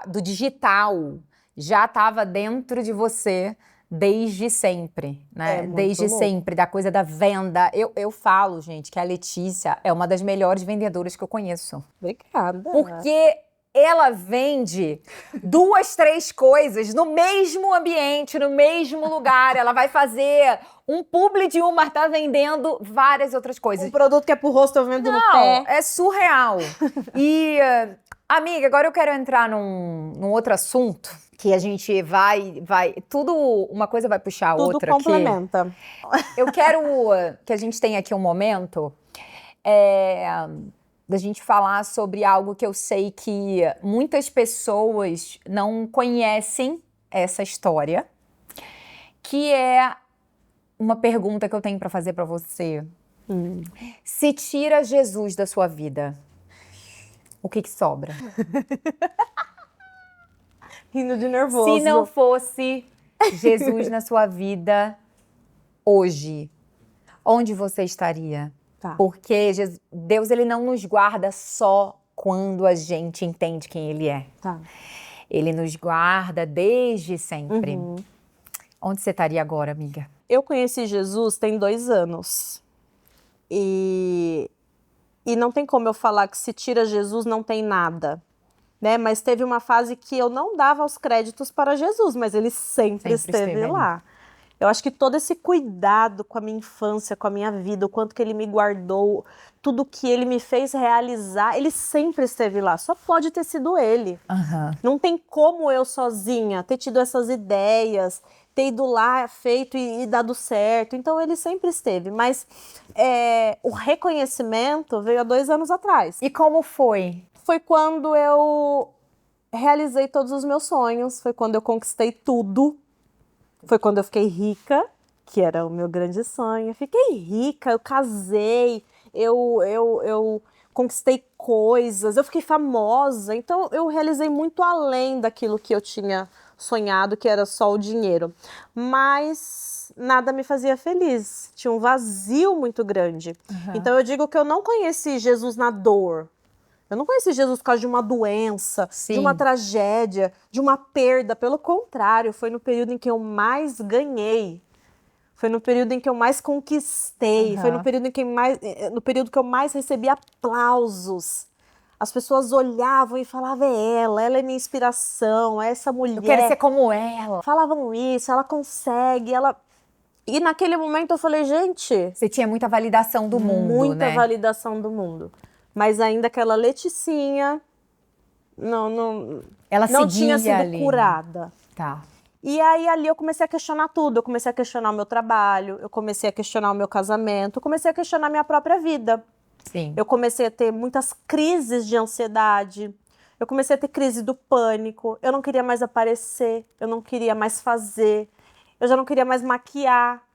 do digital já estava dentro de você desde sempre, né? Desde sempre, da coisa da venda. Eu falo, gente, que a Letícia é uma das melhores vendedoras que eu conheço. Obrigada. Porque ela vende 2, 3 coisas no mesmo ambiente, no mesmo lugar. Ela vai fazer um publi de uma, tá vendendo várias outras coisas. Um produto que é pro rosto, eu vendo no pé. É surreal. E, amiga, agora eu quero entrar num outro assunto que a gente vai tudo, uma coisa vai puxar a outra. Tudo complementa. Eu quero que a gente tenha aqui um momento da gente falar sobre algo que eu sei que muitas pessoas não conhecem essa história, que é uma pergunta que eu tenho para fazer para você. Se tira Jesus da sua vida, o que sobra? Rindo de nervoso. Se não fosse Jesus na sua vida hoje, onde você estaria? Porque Deus, ele não nos guarda só quando a gente entende quem ele é. Ele nos guarda desde sempre. Onde você estaria agora, amiga? Eu conheci Jesus tem 2 anos. E não tem como eu falar que se tira Jesus não tem nada. Né? Mas teve uma fase que eu não dava os créditos para Jesus, mas ele sempre esteve lá. Eu acho que todo esse cuidado com a minha infância, com a minha vida, o quanto que ele me guardou, tudo que ele me fez realizar, ele sempre esteve lá. Só pode ter sido ele. Aham. Não tem como eu sozinha ter tido essas ideias, ter ido lá, feito e dado certo. Então ele sempre esteve. Mas o reconhecimento veio há 2 anos atrás. E como foi? Foi quando eu realizei todos os meus sonhos, foi quando eu conquistei tudo. Foi quando eu fiquei rica, que era o meu grande sonho. Eu fiquei rica, eu casei, eu conquistei coisas, eu fiquei famosa. Então, eu realizei muito além daquilo que eu tinha sonhado, que era só o dinheiro. Mas nada me fazia feliz. Tinha um vazio muito grande. Então, eu digo que eu não conheci Jesus na dor. Eu não conheci Jesus por causa de uma doença, Sim. de uma tragédia, de uma perda. Pelo contrário, foi no período em que eu mais ganhei. Foi no período em que eu mais conquistei. Foi no período que eu mais recebi aplausos. As pessoas olhavam e falavam, ela é minha inspiração, é essa mulher. Eu quero ser como ela. Falavam isso, ela consegue, ela... E naquele momento eu falei, gente... Você tinha muita validação do mundo, Muita né? validação do mundo. Mas ainda aquela Leticinha não Ela tinha seguia sido ali. curada. Tá. E aí ali eu comecei a questionar tudo. Eu comecei a questionar o meu trabalho, eu comecei a questionar o meu casamento, eu comecei a questionar a minha própria vida. Sim. Eu comecei a ter muitas crises de ansiedade. Eu comecei a ter crise do pânico. Eu não queria mais aparecer, eu não queria mais fazer. Eu já não queria mais maquiar.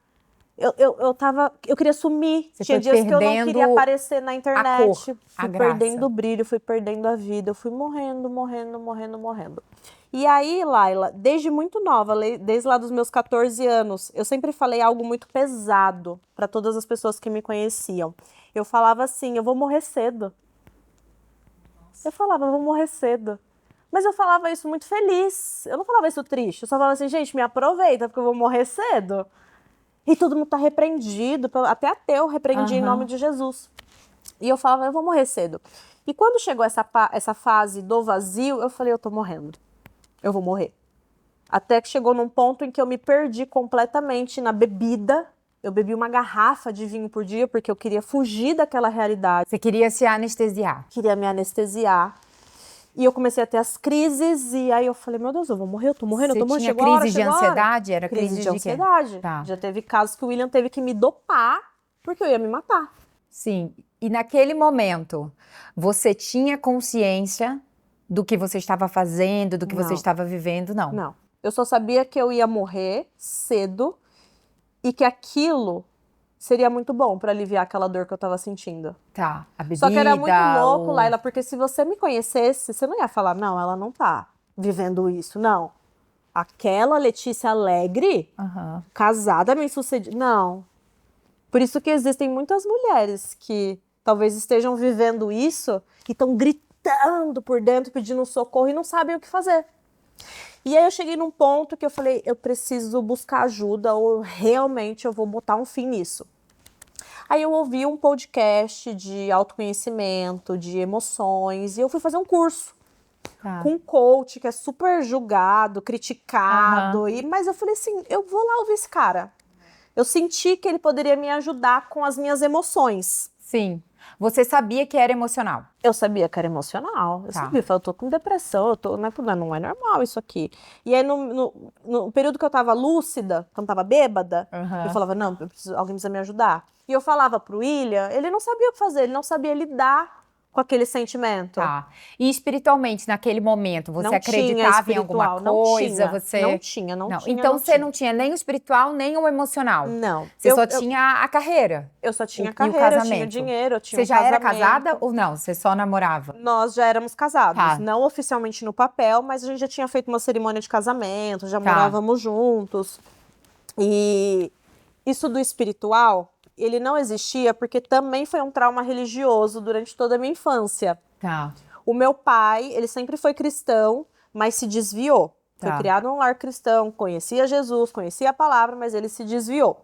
Eu queria sumir. Você Tinha foi dias que eu não perdendo queria aparecer na internet. a cor, fui a graça. perdendo o brilho, fui perdendo a vida. Eu fui morrendo. E aí, Laila, desde muito nova, desde lá dos meus 14 anos, eu sempre falei algo muito pesado para todas as pessoas que me conheciam. Eu falava assim, eu vou morrer cedo. Eu falava, eu vou morrer cedo. Mas eu falava isso muito feliz. Eu não falava isso triste. Eu só falava assim, gente, me aproveita, porque eu vou morrer cedo. E todo mundo tá repreendido, até ateu repreendi em nome de Jesus. E eu falava, eu vou morrer cedo. E quando chegou essa fase do vazio, eu falei, eu tô morrendo. Eu vou morrer. Até que chegou num ponto em que eu me perdi completamente na bebida. Eu bebi uma garrafa de vinho por dia, porque eu queria fugir daquela realidade. Você queria se anestesiar. Queria me anestesiar. E eu comecei a ter as crises, e aí eu falei, meu Deus, eu vou morrer, eu tô morrendo, eu tô morrendo. Você tinha crise de ansiedade? Era Crise de quê? ansiedade. Tá. Já teve casos que o William teve que me dopar, porque eu ia me matar. Sim. E naquele momento, você tinha consciência do que você estava fazendo, do que você estava vivendo? Não. Não. Eu só sabia que eu ia morrer cedo e que aquilo seria muito bom pra aliviar aquela dor que eu tava sentindo. Tá. A bebida, Só que era muito louco, Laila, porque se você me conhecesse, você não ia falar, não, ela não tá vivendo isso, não. Aquela Letícia alegre, casada, bem-sucedida, não. Por isso que existem muitas mulheres que talvez estejam vivendo isso, que estão gritando por dentro, pedindo socorro e não sabem o que fazer. E aí eu cheguei num ponto que eu falei, eu preciso buscar ajuda ou realmente eu vou botar um fim nisso. Aí eu ouvi um podcast de autoconhecimento, de emoções, e eu fui fazer um curso com um coach que é super julgado, criticado, mas eu falei assim, eu vou lá ouvir esse cara. Eu senti que ele poderia me ajudar com as minhas emoções. Sim. Você sabia que era emocional? Eu sabia que era emocional. Eu sabia, eu tô com depressão, não é normal isso aqui. E aí, no período que eu tava lúcida, quando tava bêbada, eu falava, não, alguém precisa me ajudar. E eu falava pro William, ele não sabia o que fazer, ele não sabia lidar com aquele sentimento. Tá. E espiritualmente, naquele momento, você Não acreditava em alguma coisa? Não tinha. Então você não tinha nem o espiritual, nem o emocional? Não. Você só tinha a carreira? Eu só tinha e carreira, o casamento. eu tinha dinheiro, eu tinha Você já era casada ou não? Você só namorava? Nós já éramos casados, Tá. não oficialmente no papel, mas a gente já tinha feito uma cerimônia de casamento, já morávamos juntos. E isso do espiritual, ele não existia porque também foi um trauma religioso durante toda a minha infância. Tá. O meu pai, ele sempre foi cristão, mas se desviou. Foi criado num lar cristão, conhecia Jesus, conhecia a palavra, mas ele se desviou.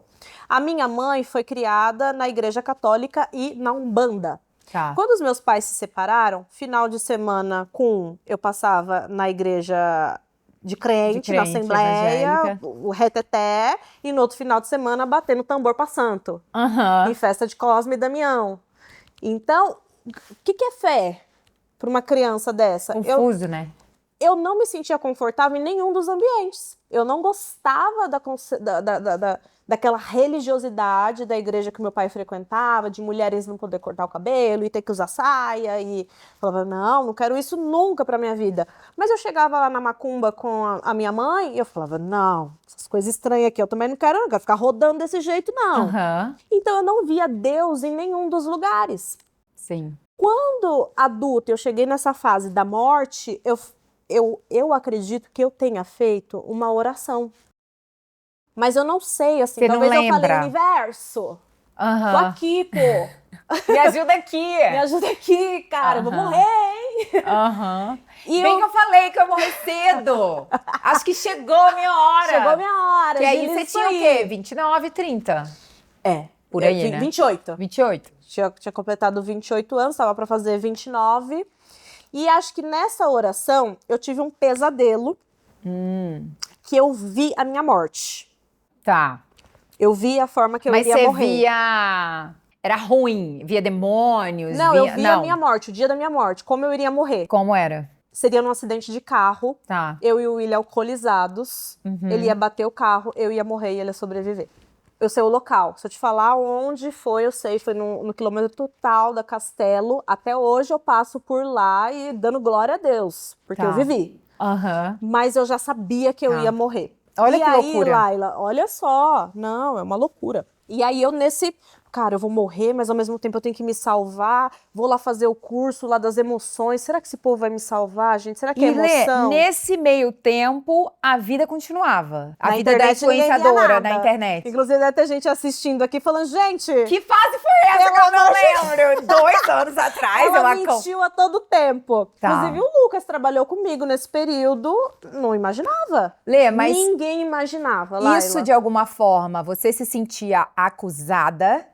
A minha mãe foi criada na igreja católica e na Umbanda. Tá. Quando os meus pais se separaram, final de semana eu passava na igreja de crente na assembleia, evangélica. o reteté, e no outro final de semana batendo tambor pra santo. Em festa de Cosme e Damião. Então, o que é fé para uma criança dessa? Confuso, né? Eu não me sentia confortável em nenhum dos ambientes. Eu não gostava daquela religiosidade da igreja que meu pai frequentava, de mulheres não poder cortar o cabelo e ter que usar saia. E falava, não quero isso nunca pra minha vida. Mas eu chegava lá na macumba com a minha mãe e eu falava, não, essas coisas estranhas aqui eu também não quero ficar rodando desse jeito, não. Então eu não via Deus em nenhum dos lugares. Sim. Quando adulta eu cheguei nessa fase da morte, eu acredito que eu tenha feito uma oração. Mas eu não sei, assim, Você talvez não eu falei, lembra? universo, tô aqui, pô. Me ajuda aqui. Me ajuda aqui, cara, eu vou morrer, hein? E bem que eu falei que eu morri cedo. Acho que chegou a minha hora. Chegou a minha hora. Que aí você tinha o quê? 29, 30? Por aí, né? 28. 28. Tinha completado 28 anos, estava para fazer 29. E acho que nessa oração eu tive um pesadelo que eu vi a minha morte. Tá. Eu vi a forma que eu iria morrer. Mas você via... Era ruim? Via demônios? Não, eu vi a minha morte, o dia da minha morte, como eu iria morrer. Como era? Seria num acidente de carro. Tá. Eu e o William alcoolizados. Ele ia bater o carro, eu ia morrer e ele ia sobreviver. Eu sei o local. Se eu te falar onde foi, eu sei. Foi no quilômetro tal da Castelo. Até hoje eu passo por lá e dando glória a Deus. Porque eu vivi. Mas eu já sabia que eu ia morrer. Olha que aí, loucura. Laila, olha só. Não, é uma loucura. E aí eu cara, eu vou morrer, mas ao mesmo tempo eu tenho que me salvar. Vou lá fazer o curso lá das emoções. Será que esse povo vai me salvar, gente? Será que é emoção? Nesse meio tempo, a vida continuava. A Na vida da internet, ninguém via influenciadora nada. na internet. Inclusive, deve ter gente assistindo aqui falando, gente... Que fase foi essa que eu não lembro? 2 anos atrás, ela mentiu a todo tempo. Inclusive, o Lucas trabalhou comigo nesse período. Não imaginava. Lê, mas... Ninguém imaginava, Laila. Isso, de alguma forma, você se sentia acusada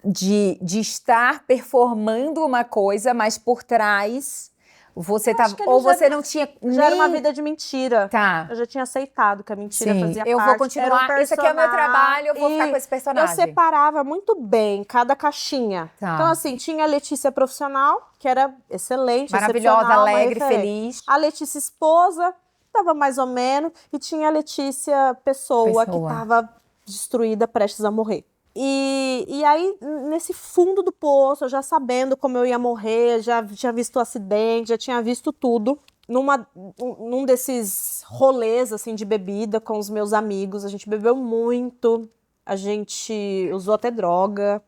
de estar performando uma coisa, mas por trás você tava... Ou você não tinha nem... Já era uma vida de mentira. Tá. Eu já tinha aceitado que a mentira fazia parte. Eu vou continuar, isso aqui é o meu trabalho, eu vou ficar com esse personagem. Eu separava muito bem cada caixinha. Então, assim, tinha a Letícia profissional, que era excelente, maravilhosa, alegre, feliz. A Letícia esposa, tava mais ou menos. E tinha a Letícia pessoa. Que tava destruída, prestes a morrer. E aí, nesse fundo do poço, eu já sabendo como eu ia morrer, já tinha visto o acidente, já tinha visto tudo. Num desses rolês, assim, de bebida com os meus amigos, a gente bebeu muito, a gente usou até droga.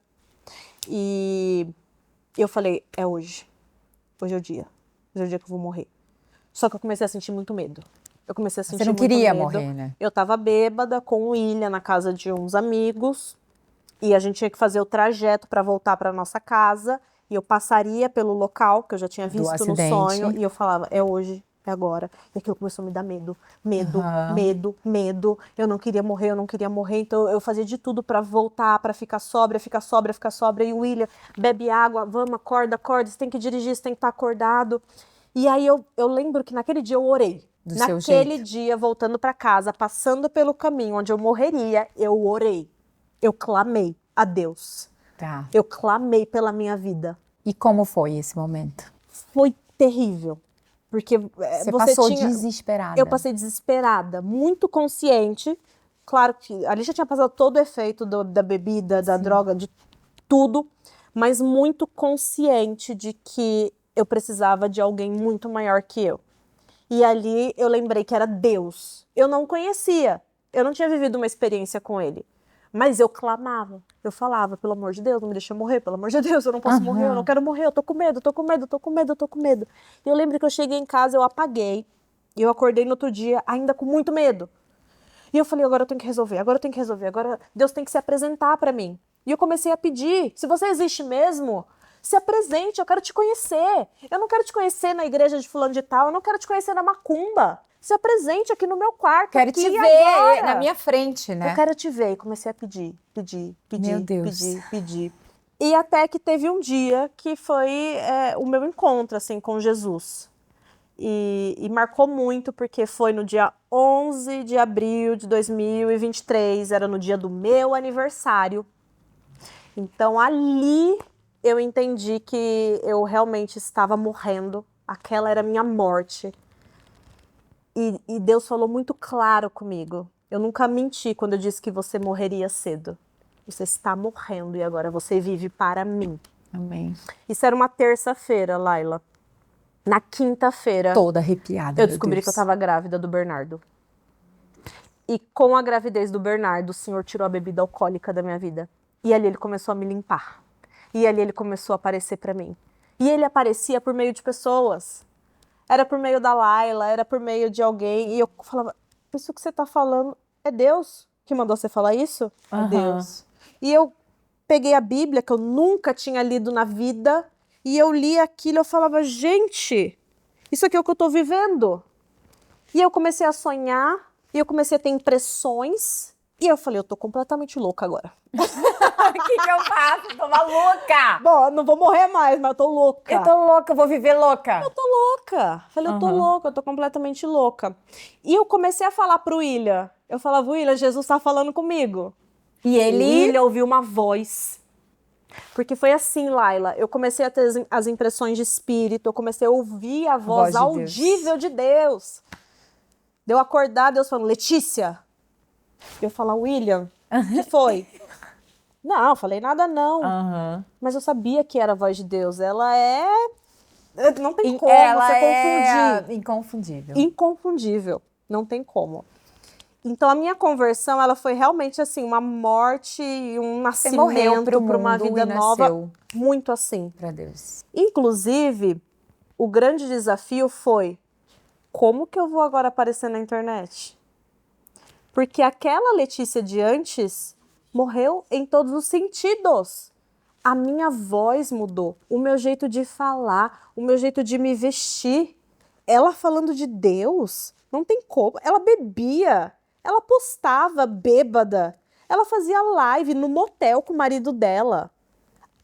E eu falei, é hoje. Hoje é o dia. Hoje é o dia que eu vou morrer. Só que eu comecei a sentir muito medo. Eu comecei a sentir muito medo. Você não queria morrer, né? Eu tava bêbada com o William na casa de uns amigos. E a gente tinha que fazer o trajeto para voltar para nossa casa. E eu passaria pelo local que eu já tinha visto no sonho. E eu falava, é hoje, é agora. E aquilo começou a me dar medo. Medo. Eu não queria morrer, Então eu fazia de tudo para voltar, para ficar sóbria. E o William, bebe água, vamos, acorda. Você tem que dirigir, você tem que estar acordado. E aí eu lembro que naquele dia eu orei. Naquele dia, voltando para casa, passando pelo caminho onde eu morreria, eu orei. Eu clamei a Deus. Tá. Eu clamei pela minha vida. E como foi esse momento? Foi terrível. Porque você passou desesperada. Eu passei desesperada, muito consciente. Claro que ali já tinha passado todo o efeito da bebida, da droga, de tudo. Mas muito consciente de que eu precisava de alguém muito maior que eu. E ali eu lembrei que era Deus. Eu não conhecia. Eu não tinha vivido uma experiência com ele. Mas eu clamava, eu falava, pelo amor de Deus, não me deixa morrer, pelo amor de Deus, eu não posso morrer, eu não quero morrer, eu tô com medo. E eu lembro que eu cheguei em casa, eu apaguei, e eu acordei no outro dia ainda com muito medo. E eu falei, agora eu tenho que resolver, agora Deus tem que se apresentar pra mim. E eu comecei a pedir, se você existe mesmo, se apresente, eu quero te conhecer. Eu não quero te conhecer na igreja de fulano de tal, eu não quero te conhecer na macumba. Se apresente aqui no meu quarto. Quero te ver agora. Na minha frente, né? Eu quero te ver. E comecei a pedir. Meu Deus. Pedir. E até que teve um dia que foi o meu encontro, assim, com Jesus. E marcou muito porque foi no dia 11 de abril de 2023, era no dia do meu aniversário. Então ali eu entendi que eu realmente estava morrendo, aquela era a minha morte. E Deus falou muito claro comigo. Eu nunca menti quando eu disse que você morreria cedo. Você está morrendo e agora você vive para mim. Amém. Isso era uma terça-feira, Laila. Na quinta-feira, Toda arrepiada. eu descobri que eu estava grávida do Bernardo. E com a gravidez do Bernardo, o Senhor tirou a bebida alcoólica da minha vida. E ali ele começou a me limpar. E ali ele começou a aparecer para mim. E ele aparecia por meio de pessoas. Era por meio da Laila, era por meio de alguém. E eu falava, isso que você tá falando é Deus que mandou você falar isso? É Deus. E eu peguei a Bíblia, que eu nunca tinha lido na vida, e eu li aquilo e eu falava, gente, isso aqui é o que eu tô vivendo. E eu comecei a sonhar, e eu comecei a ter impressões, e eu falei, eu tô completamente louca agora. O que eu faço? Tô maluca! Bom, não vou morrer mais, mas eu tô louca. Eu tô louca, eu vou viver louca. Eu tô louca. Falei, eu tô louca, eu tô completamente louca. E eu comecei a falar pro William. Eu falava, William, Jesus tá falando comigo. E ele... O William ouviu uma voz. Porque foi assim, Laila. Eu comecei a ter as impressões de espírito. Eu comecei a ouvir a voz audível de Deus. Deu acordar, Deus falando, Letícia. Eu falar, William, o que foi? Não, falei nada não. Mas eu sabia que era a voz de Deus. Ela é... Não tem como ela você é confundir. inconfundível. Inconfundível. Não tem como. Então, a minha conversão, ela foi realmente assim, uma morte e um nascimento para uma vida nova. Muito assim. Para Deus. Inclusive, o grande desafio foi, como que eu vou agora aparecer na internet? Porque aquela Letícia de antes morreu em todos os sentidos. A minha voz mudou, o meu jeito de falar, o meu jeito de me vestir. Ela falando de Deus, não tem como. Ela bebia, ela postava bêbada, ela fazia live no motel com o marido dela.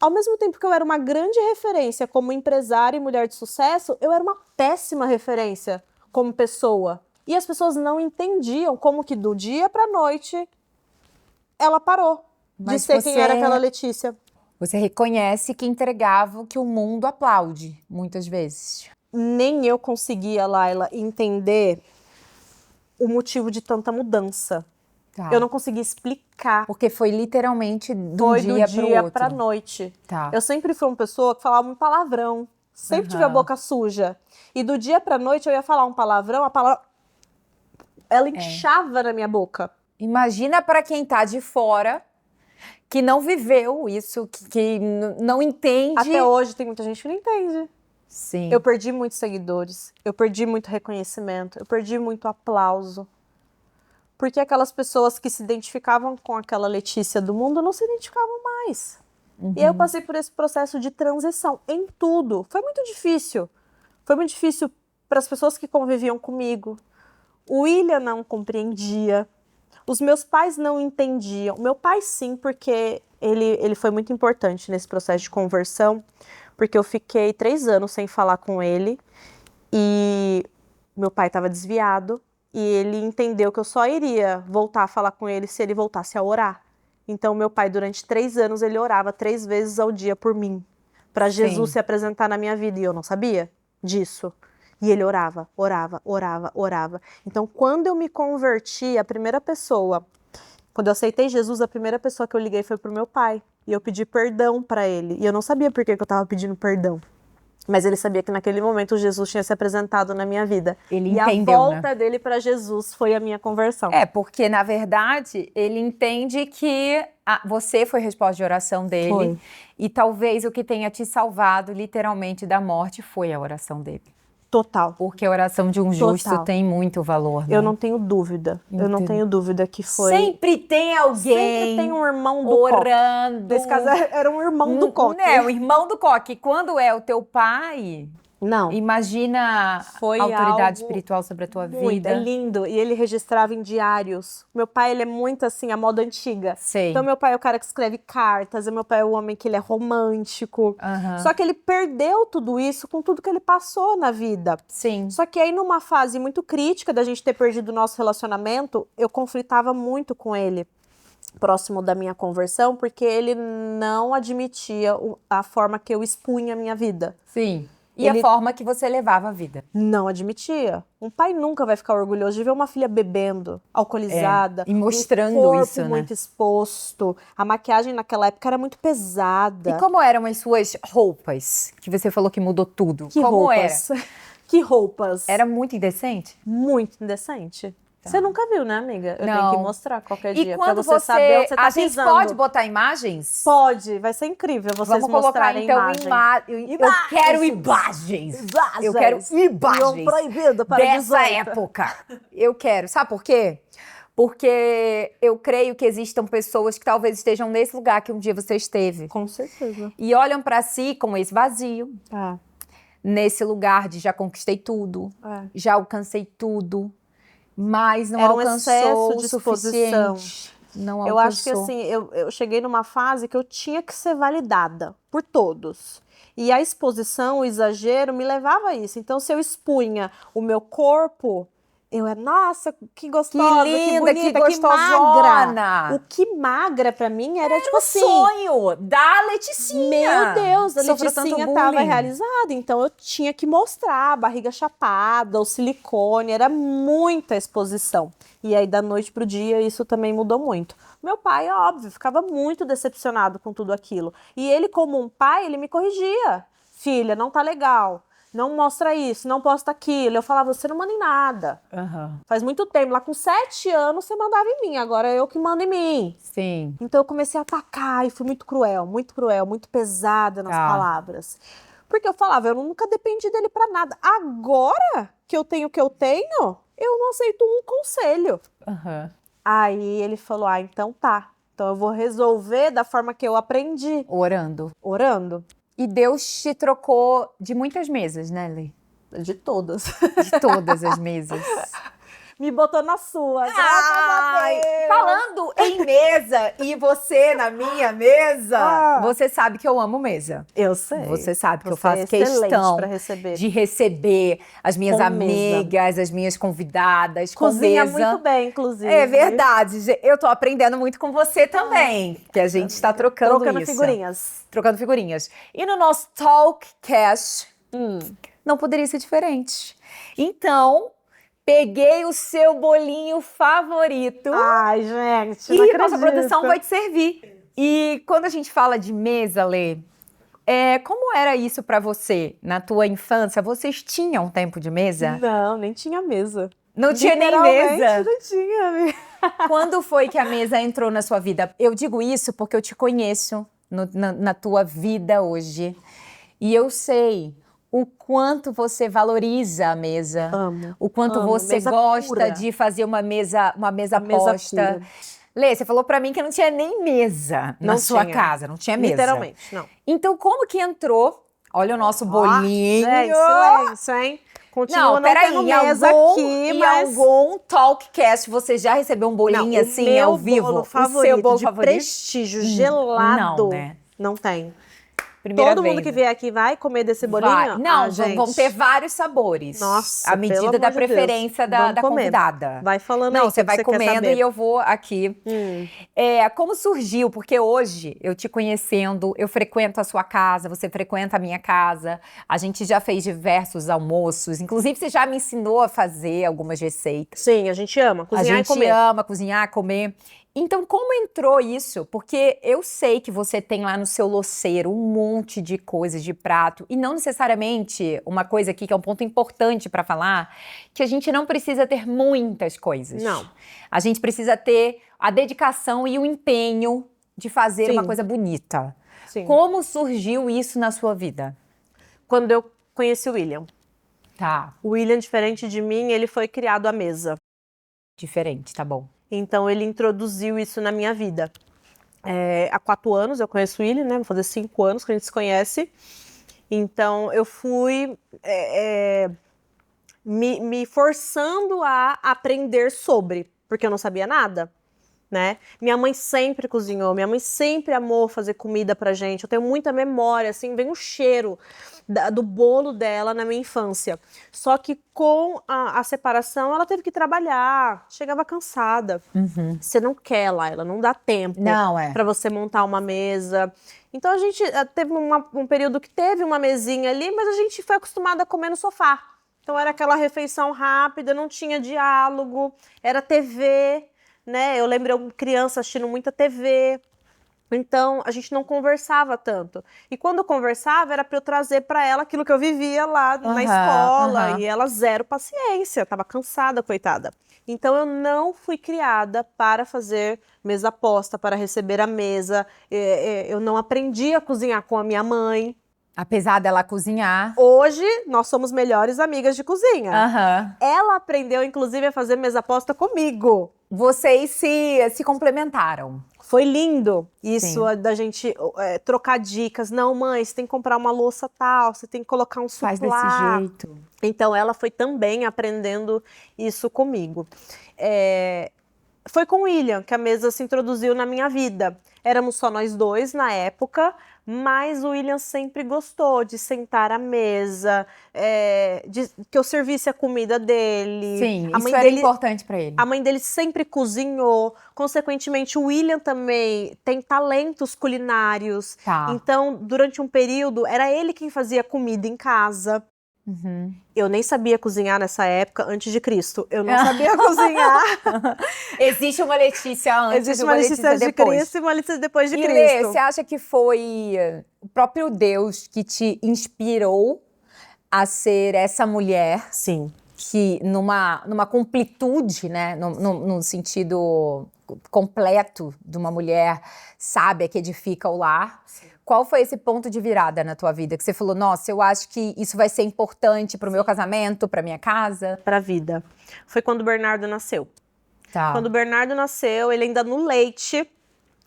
Ao mesmo tempo que eu era uma grande referência como empresária e mulher de sucesso, eu era uma péssima referência como pessoa. E as pessoas não entendiam como que do dia para noite ela parou de ser quem era aquela Letícia. Você reconhece que entregava o que o mundo aplaude, muitas vezes. Nem eu conseguia, Laila, entender o motivo de tanta mudança. Tá. Eu não conseguia explicar. Porque foi literalmente do dia pra noite. Tá. Eu sempre fui uma pessoa que falava um palavrão. Sempre tive a boca suja. E do dia pra noite eu ia falar um palavrão, a palavra... ela inchava na minha boca. Imagina para quem tá de fora, que não viveu isso, que não entende. Até hoje tem muita gente que não entende. Sim. Eu perdi muitos seguidores, eu perdi muito reconhecimento, eu perdi muito aplauso. Porque aquelas pessoas que se identificavam com aquela Letícia do mundo não se identificavam mais. E aí eu passei por esse processo de transição em tudo. Foi muito difícil. Foi muito difícil para as pessoas que conviviam comigo. O William não compreendia. Os meus pais não entendiam. O meu pai sim, porque ele foi muito importante nesse processo de conversão, porque eu fiquei 3 anos sem falar com ele e meu pai estava desviado e ele entendeu que eu só iria voltar a falar com ele se ele voltasse a orar. Então meu pai, durante 3 anos, ele orava 3 vezes ao dia por mim, para Jesus se apresentar na minha vida, e eu não sabia disso. E ele orava, orava, orava, orava. Então, quando eu me converti, a primeira pessoa, quando eu aceitei Jesus, a primeira pessoa que eu liguei foi pro meu pai. E eu pedi perdão para ele. E eu não sabia por que eu estava pedindo perdão. Mas ele sabia que naquele momento Jesus tinha se apresentado na minha vida. Ele entendeu, a volta dele para Jesus foi a minha conversão. Porque na verdade ele entende que você foi resposta de oração dele. Foi. E talvez o que tenha te salvado literalmente da morte foi a oração dele. Total. Porque a oração de um justo tem muito valor, né? Eu não tenho dúvida. Eu não tenho dúvida que foi... Sempre tem alguém... Sempre tem um irmão do orando. Nesse caso era um irmão do coque. O irmão do coque. Quando é o teu pai, Não. Imagina Foi a autoridade algo espiritual sobre a tua muito, vida. é lindo. E ele registrava em diários. Meu pai, ele é muito assim, a moda antiga. Sei. Então, meu pai é o cara que escreve cartas, e meu pai é o homem que ele é romântico. Aham. Só que ele perdeu tudo isso com tudo que ele passou na vida. Sim. Só que aí, numa fase muito crítica da gente ter perdido o nosso relacionamento, eu conflitava muito com ele, próximo da minha conversão, porque ele não admitia a forma que eu expunha a minha vida. Sim. E Ele- a forma que você levava a vida. Não admitia. Um pai nunca vai ficar orgulhoso de ver uma filha bebendo, alcoolizada, E mostrando um corpo isso, né? muito exposto. A maquiagem naquela época era muito pesada. E como eram as suas roupas? Que você falou que mudou tudo. Que como roupas? Que roupas? era? Era muito indecente? muito indecente. Você nunca viu, né, amiga? Eu tenho Não. que mostrar qualquer E dia quando pra você saber onde você tá a gente pisando. pode botar imagens? Pode, vai ser incrível vocês Vamos colocar mostrarem então imagem. eu quero imagens. Eu quero imagens proibido para dessa 18. época. Eu quero. Sabe por quê? Porque eu creio que existam pessoas que talvez estejam nesse lugar que um dia você esteve. Com certeza. E olham pra si com esse vazio, É, nesse lugar de já conquistei tudo, é. já alcancei tudo, mas não Era um alcançou excesso o de exposição. suficiente. Não Eu acho que alcançou. assim, eu cheguei numa fase que eu tinha que ser validada por todos. E a exposição, o exagero, me levava a isso. Então, se eu expunha o meu corpo, eu era, nossa, que gostosa, Que linda, que bonita, que que magra. gostosona. O que magra pra mim era tipo assim, Sonho da Leticinha. meu Deus, a Sofreu tanto Leticinha tava bullying. realizada, então eu tinha que mostrar a barriga chapada, o silicone, era muita exposição. E aí, da noite pro dia, isso também mudou muito. Meu pai, óbvio, ficava muito decepcionado com tudo aquilo. E ele, como um pai, ele me corrigia. Filha, não tá legal. Não mostra isso, não posta aquilo. Eu falava, você não manda em nada. Aham. Faz muito tempo, lá com 7 anos você mandava em mim, agora é eu que mando em mim. Sim. Então eu comecei a atacar e fui muito cruel, muito pesada nas Tá. palavras. Porque eu falava, eu nunca dependi dele pra nada. Agora que eu tenho o que eu tenho, eu não aceito um conselho. Aham. Aí ele falou, então tá. Então eu vou resolver da forma que eu aprendi, Orando. orando. E Deus te trocou de muitas mesas, né, Lê? De todas. De todas as mesas. Me botou na sua. graças a Ai, Deus. falando em mesa e você na minha mesa, Ah. você sabe que eu amo mesa. Eu sei. Você sabe que eu Você faço é excelente questão pra receber. de receber as minhas Com amigas, as minhas convidadas, Cozinha com mesa. muito bem, inclusive. É verdade, eu tô aprendendo muito com você também, que a gente está trocando isso. Figurinhas. Trocando figurinhas. E no nosso Talkcast, não poderia ser diferente. Então, peguei o seu bolinho favorito Ai, gente, e não nossa acredito. produção vai te servir. E quando a gente fala de mesa, Lê, como era isso pra você na tua infância? Vocês tinham tempo de mesa? Não, nem tinha mesa. Não tinha nem Literalmente, mesa. não tinha mesa. Quando foi que a mesa entrou na sua vida? Eu digo isso porque eu te conheço na tua vida hoje. E eu sei o quanto você valoriza a mesa. Amo. O quanto amo. você Mesa gosta pura. de fazer uma mesa Mesa posta. pura. Lê, você falou pra mim que não tinha nem mesa na Não sua tinha. casa, não tinha mesa. Literalmente, não. Então, como que entrou? Olha o nosso bolinho. Gente, silêncio, hein? Continua não peraí, tendo em mesa algum, aqui, em mas... algum Talkcast você já recebeu um bolinho Não, assim, o meu ao vivo? bolo O favorito, seu bolo de favorito? prestígio, gelado. Não, né? Não tem. Primeira Todo mundo vez. que vier aqui vai comer desse bolinho? Vai. Não, gente. vão ter vários sabores. Nossa, à pelo medida amor da de Deus. preferência da Vamos comer. convidada. Vai falando Não, aí o você que vai você quer comendo saber. e eu vou aqui. Hum. Como surgiu? Porque hoje, eu te conhecendo, eu frequento a sua casa, você frequenta a minha casa, a gente já fez diversos almoços, inclusive você já me ensinou a fazer algumas receitas. Sim, a gente ama cozinhar A e gente comer. ama cozinhar, comer. Então, como entrou isso? Porque eu sei que você tem lá no seu louceiro um monte de coisas de prato, e não necessariamente uma coisa aqui que é um ponto importante para falar, que a gente não precisa ter muitas coisas. Não. A gente precisa ter a dedicação e o empenho de fazer Sim. uma coisa bonita. Sim. Como surgiu isso na sua vida? Quando eu conheci o William. Tá, O William, diferente de mim, ele foi criado à mesa. diferente, tá bom. Então, ele introduziu isso na minha vida. Há 4 anos eu conheço o William, né? Vou fazer 5 anos que a gente se conhece. Então, eu fui me forçando a aprender sobre, porque eu não sabia nada, né? Minha mãe sempre cozinhou, minha mãe sempre amou fazer comida pra gente. Eu tenho muita memória, assim, vem o cheiro do bolo dela na minha infância. Só que com a separação, ela teve que trabalhar, chegava cansada. Você não quer, Laila, não dá tempo Não, pra você montar uma mesa. Então a gente teve um período que teve uma mesinha ali, mas a gente foi acostumada a comer no sofá. Então era aquela refeição rápida, não tinha diálogo, era TV, né? Eu lembro eu criança assistindo muita TV. Então a gente não conversava tanto. E quando eu conversava era para eu trazer para ela aquilo que eu vivia lá na escola, e ela zero paciência, tava cansada, coitada. Então eu não fui criada para fazer mesa posta, para receber a mesa. Eu não aprendi a cozinhar com a minha mãe. Apesar dela cozinhar. Hoje, nós somos melhores amigas de cozinha. Aham. Ela aprendeu, inclusive, a fazer mesa posta comigo. Vocês se complementaram. Foi lindo isso Sim. da gente trocar dicas. Não, mãe, você tem que comprar uma louça tal, você tem que colocar um Faz suplá. desse jeito. Então, ela foi também aprendendo isso comigo. Foi com o William que a mesa se introduziu na minha vida. Éramos só nós dois na época, mas o William sempre gostou de sentar à mesa, que eu servisse a comida dele. Sim, A isso mãe era dele, importante pra ele. a mãe dele sempre cozinhou. Consequentemente, o William também tem talentos culinários. Tá. Então, durante um período, era ele quem fazia comida em casa. Eu nem sabia cozinhar nessa época, antes de Cristo. Eu não sabia cozinhar. Existe uma Letícia antes Existe e uma Letícia de depois. Cristo e uma Letícia depois de E Cristo. Lê, você acha que foi o próprio Deus que te inspirou a ser essa mulher Sim. que numa completude, né, no sentido completo de uma mulher sábia que edifica o lar? Sim. Qual foi esse ponto de virada na tua vida? Que você falou, nossa, eu acho que isso vai ser importante pro meu casamento, pra minha casa? Pra vida. Foi quando o Bernardo nasceu. Tá. Quando o Bernardo nasceu, ele ainda no leite,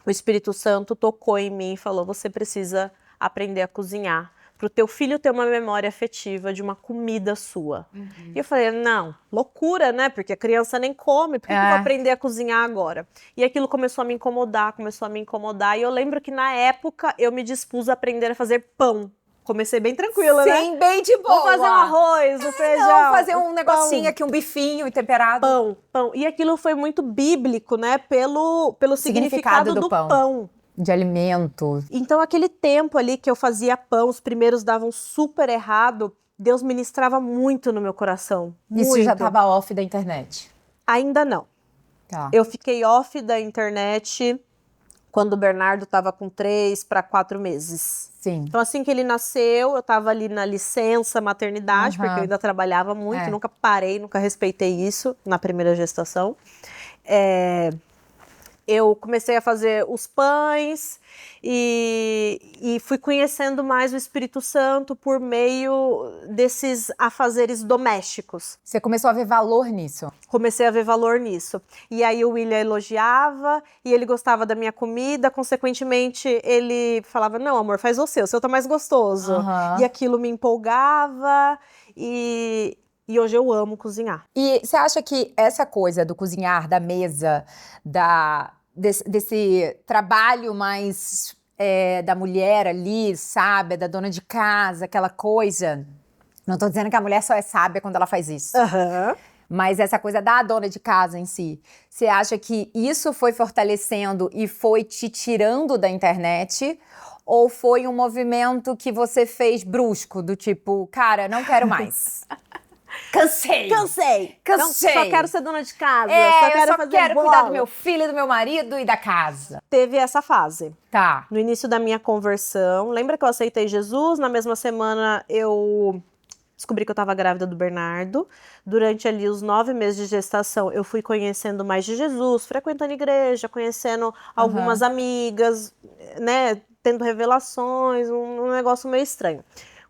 o Espírito Santo tocou em mim e falou, você precisa aprender a cozinhar. Pro teu filho ter uma memória afetiva de uma comida sua. E eu falei, não, loucura, né? Porque a criança nem come, por que eu vou aprender a cozinhar agora? E aquilo começou a me incomodar, E eu lembro que na época eu me dispus a aprender a fazer pão. Comecei bem tranquila, né? Sim, bem de boa. Vou fazer um arroz, um feijão. Não, fazer um negocinho aqui, um bifinho temperado. Pão. E aquilo foi muito bíblico, né? Pelo significado do pão. De alimento. Então, aquele tempo ali que eu fazia pão, os primeiros davam super errado, Deus ministrava muito no meu coração. Isso muito. já estava off da internet? Ainda não. Tá. Eu fiquei off da internet quando o Bernardo estava com 3 para 4 meses. Sim. Então, assim que ele nasceu, eu estava ali na licença maternidade, porque eu ainda trabalhava muito, nunca parei, nunca respeitei isso na primeira gestação. Eu comecei a fazer os pães e fui conhecendo mais o Espírito Santo por meio desses afazeres domésticos. Você começou a ver valor nisso? Comecei a ver valor nisso. E aí o William elogiava e ele gostava da minha comida, consequentemente ele falava, não amor, faz o seu tá mais gostoso. E aquilo me empolgava e hoje eu amo cozinhar. E você acha que essa coisa do cozinhar, da mesa, desse trabalho mais da mulher ali, sábia, da dona de casa, aquela coisa... Não tô dizendo que a mulher só é sábia quando ela faz isso. Mas essa coisa da dona de casa em si. Você acha que isso foi fortalecendo e foi te tirando da internet? Ou foi um movimento que você fez brusco, do tipo, cara, não quero mais? Cansei. Não, só quero ser dona de casa. Eu quero cuidar do meu filho, do meu marido e da casa. Teve essa fase. Tá. No início da minha conversão. Lembra que eu aceitei Jesus? Na mesma semana eu descobri que eu estava grávida do Bernardo. Durante ali os 9 meses de gestação, eu fui conhecendo mais de Jesus, frequentando igreja, conhecendo algumas amigas, né? Tendo revelações, um negócio meio estranho.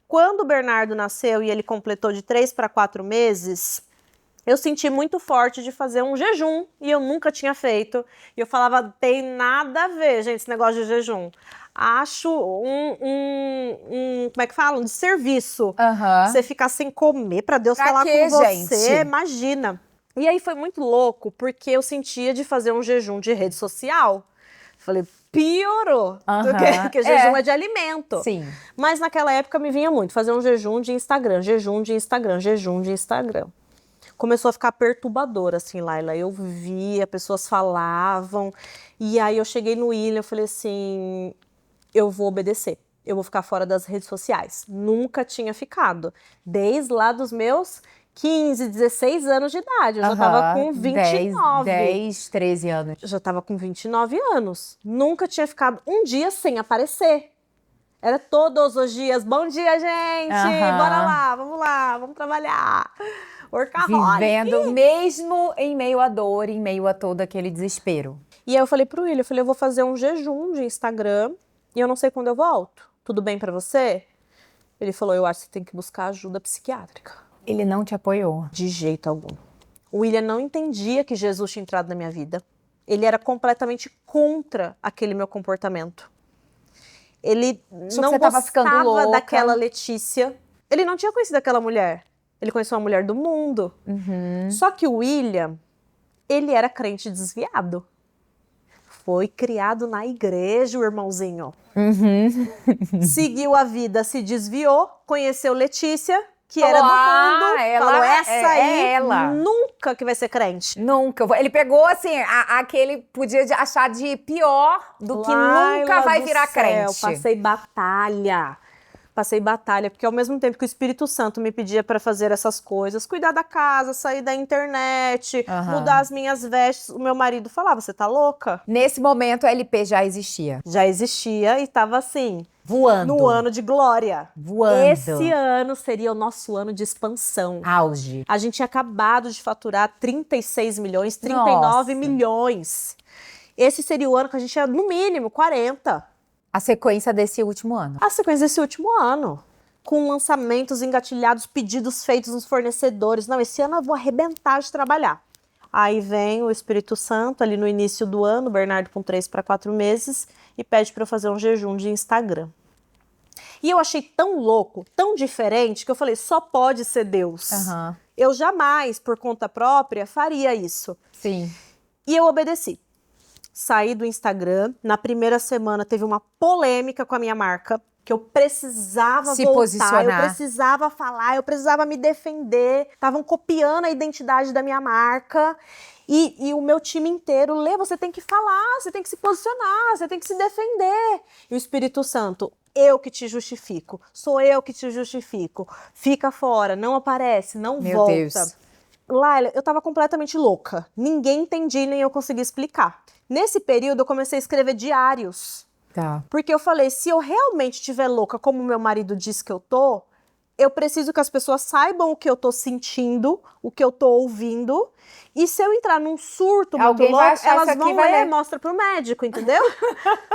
Quando o Bernardo nasceu e ele completou de 3 para 4 meses, eu senti muito forte de fazer um jejum, e eu nunca tinha feito. E eu falava, tem nada a ver, gente, esse negócio de jejum. Acho como é que fala? Um desserviço. Você ficar sem comer pra Deus falar com você, gente? imagina. E aí foi muito louco, porque eu sentia de fazer um jejum de rede social. Falei, piorou, porque jejum é de alimento. Sim. Mas naquela época me vinha muito fazer um jejum de Instagram, jejum de Instagram, jejum de Instagram. Começou a ficar perturbador, assim, Laila. Eu via, pessoas falavam, e aí eu cheguei no William, eu falei assim, eu vou obedecer, eu vou ficar fora das redes sociais. Nunca tinha ficado, desde lá dos meus 15, 16 anos de idade, eu já tava com 29. 10, 13 anos. Eu já tava com 29 anos, nunca tinha ficado um dia sem aparecer. Era todos os dias, bom dia, gente, bora lá, vamos trabalhar. Workaholic. Vivendo mesmo em meio à dor, em meio a todo aquele desespero. E aí eu falei pro William, eu vou fazer um jejum de Instagram e eu não sei quando eu volto. Tudo bem pra você? Ele falou, eu acho que você tem que buscar ajuda psiquiátrica. Ele não te apoiou? De jeito algum. O William não entendia que Jesus tinha entrado na minha vida. Ele era completamente contra aquele meu comportamento. Ele não gostava daquela Letícia. Ele não tinha conhecido aquela mulher. Ele conheceu uma mulher do mundo. Só que o William, ele era crente desviado. Foi criado na igreja, o irmãozinho. Seguiu a vida, se desviou, conheceu Letícia, que era do mundo. Falou, essa aí nunca que vai ser crente. Nunca. Ele pegou, assim, aquele podia achar de pior do que nunca vai virar crente. Passei batalha, porque ao mesmo tempo que o Espírito Santo me pedia para fazer essas coisas, cuidar da casa, sair da internet, mudar as minhas vestes, o meu marido falava, você tá louca? Nesse momento, a LP já existia. Já existia e tava assim, voando. No ano de glória. Voando. Esse ano seria o nosso ano de expansão. Auge. A gente tinha acabado de faturar 36 milhões, 39 milhões. Esse seria o ano que a gente ia, no mínimo, 40. A sequência desse último ano. A sequência desse último ano. Com lançamentos engatilhados, pedidos feitos nos fornecedores. Não, esse ano eu vou arrebentar de trabalhar. Aí vem o Espírito Santo, ali no início do ano, o Bernardo com 3 para 4 meses, e pede para eu fazer um jejum de Instagram. E eu achei tão louco, tão diferente, que eu falei, só pode ser Deus. Eu jamais, por conta própria, faria isso. Sim. E eu obedeci. Saí do Instagram. Na primeira semana teve uma polêmica com a minha marca, que eu precisava se voltar, posicionar. Eu precisava falar, eu precisava me defender. Estavam copiando a identidade da minha marca. E o meu time inteiro, Lê, você tem que falar, você tem que se posicionar, você tem que se defender. E o Espírito Santo, eu que te justifico, sou eu que te justifico. Fica fora, não aparece, não Meu volta. Deus. Laila, eu tava completamente louca. Ninguém entendia nem eu conseguia explicar. Nesse período, eu comecei a escrever diários. Tá. Porque eu falei, se eu realmente estiver louca, como meu marido diz que eu tô, eu preciso que as pessoas saibam o que eu tô sentindo, o que eu tô ouvindo. E se eu entrar num surto muito louco, elas vão ler, mostra pro médico, entendeu?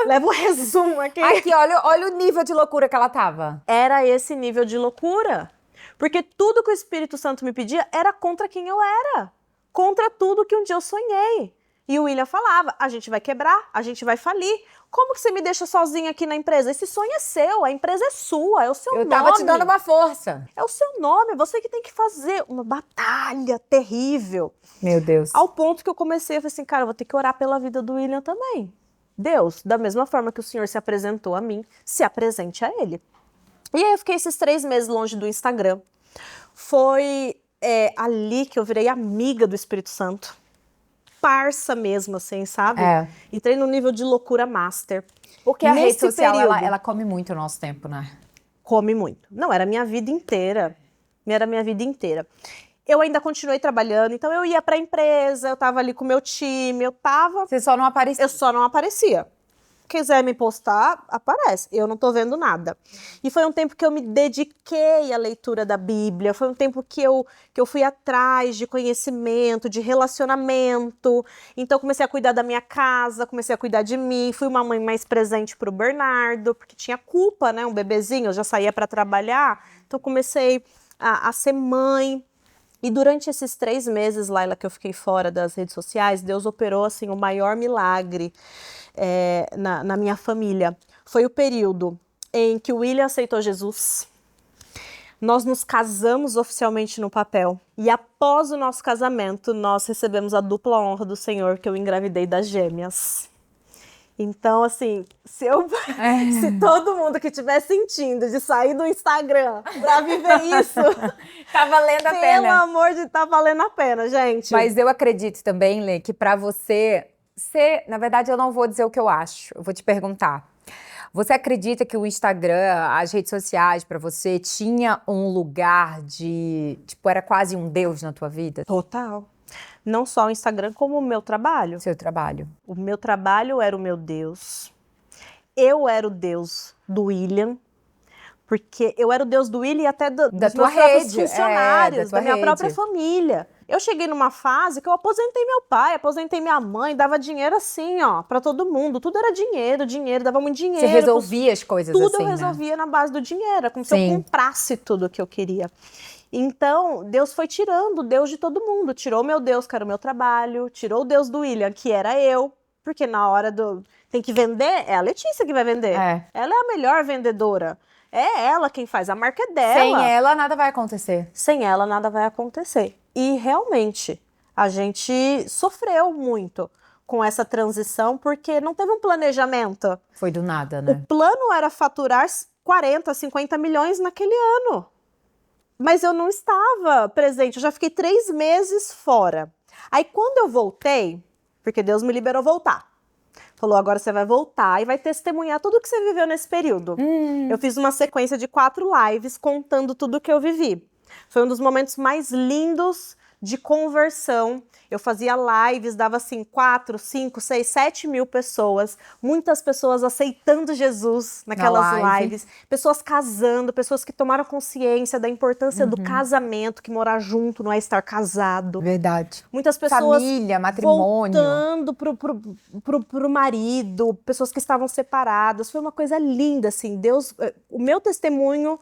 Leva um resumo aqui. Aqui, olha o nível de loucura que ela tava. Era esse nível de loucura. Porque tudo que o Espírito Santo me pedia era contra quem eu era. Contra tudo que um dia eu sonhei. E o William falava, a gente vai quebrar, a gente vai falir. Como que você me deixa sozinha aqui na empresa? Esse sonho é seu, a empresa é sua, é o seu nome. Eu tava te dando uma força. É o seu nome, é você que tem que fazer uma batalha terrível. Meu Deus. Ao ponto que eu comecei, eu falei assim, cara, eu vou ter que orar pela vida do William também. Deus, da mesma forma que o Senhor se apresentou a mim, se apresente a ele. E aí eu fiquei esses 3 meses longe do Instagram. Foi ali que eu virei amiga do Espírito Santo. Parça mesmo, assim, sabe? Entrei no nível de loucura master. Porque a rede social, ela come muito o nosso tempo, né? Come muito. Não, era a minha vida inteira. Era a minha vida inteira. Eu ainda continuei trabalhando, então eu ia pra empresa, eu tava ali com o meu time, Você só não aparecia? Eu só não aparecia. Quiser me postar, aparece. Eu não tô vendo nada. E foi um tempo que eu me dediquei à leitura da Bíblia. Foi um tempo que eu fui atrás de conhecimento, de relacionamento. Então, comecei a cuidar da minha casa, comecei a cuidar de mim. Fui uma mãe mais presente pro Bernardo, porque tinha culpa, né? Um bebezinho, eu já saía para trabalhar. Então, comecei a ser mãe. E durante esses 3 meses, Laila, que eu fiquei fora das redes sociais, Deus operou, assim, o maior milagre na minha família. foi o período em que o William aceitou Jesus. Nós nos casamos oficialmente no papel. E após o nosso casamento, nós recebemos a dupla honra do Senhor, que eu engravidei das gêmeas. Então, assim, se todo mundo que estiver sentindo de sair do Instagram pra viver isso, tá valendo a pena. Pelo amor de Deus, tá valendo a pena, gente. Mas eu acredito também, Lê, que pra você, na verdade, eu não vou dizer o que eu acho. Eu vou te perguntar. Você acredita que o Instagram, as redes sociais pra você, tinha um lugar de... Tipo, era quase um Deus na tua vida? Total. Não só o Instagram, como o meu trabalho. Seu trabalho. O meu trabalho era o meu Deus. Eu era o Deus do William. Porque eu era o Deus do William e até dos meus próprios funcionários, da minha própria família. Eu cheguei numa fase que eu aposentei meu pai, aposentei minha mãe, dava dinheiro assim, ó, pra todo mundo. Tudo era dinheiro, dava muito dinheiro. Você resolvia as coisas assim, tudo eu resolvia na base do dinheiro, como se eu comprasse tudo o que eu queria. Então, Deus foi tirando o Deus de todo mundo. Tirou meu Deus, que era o meu trabalho, tirou o Deus do William, que era eu, porque na hora do... Tem que vender, é a Letícia que vai vender. Ela é a melhor vendedora. É ela quem faz, a marca é dela. Sem ela, nada vai acontecer. Sem ela, nada vai acontecer. E realmente, a gente sofreu muito com essa transição, porque não teve um planejamento. Foi do nada, né? O plano era faturar 40, 50 milhões naquele ano. Mas eu não estava presente, eu já fiquei 3 meses fora. Aí quando eu voltei, porque Deus me liberou voltar. Falou, agora você vai voltar e vai testemunhar tudo que você viveu nesse período. Eu fiz uma sequência de 4 lives contando tudo que eu vivi. Foi um dos momentos mais lindos de conversão. Eu fazia lives, dava assim 4, 5, 6, 7 mil pessoas. Muitas pessoas aceitando Jesus naquelas lives. Pessoas casando, pessoas que tomaram consciência da importância do casamento, que morar junto não é estar casado. Verdade. Muitas pessoas família, matrimônio. Voltando pro marido, pessoas que estavam separadas. Foi uma coisa linda, assim. Deus, o meu testemunho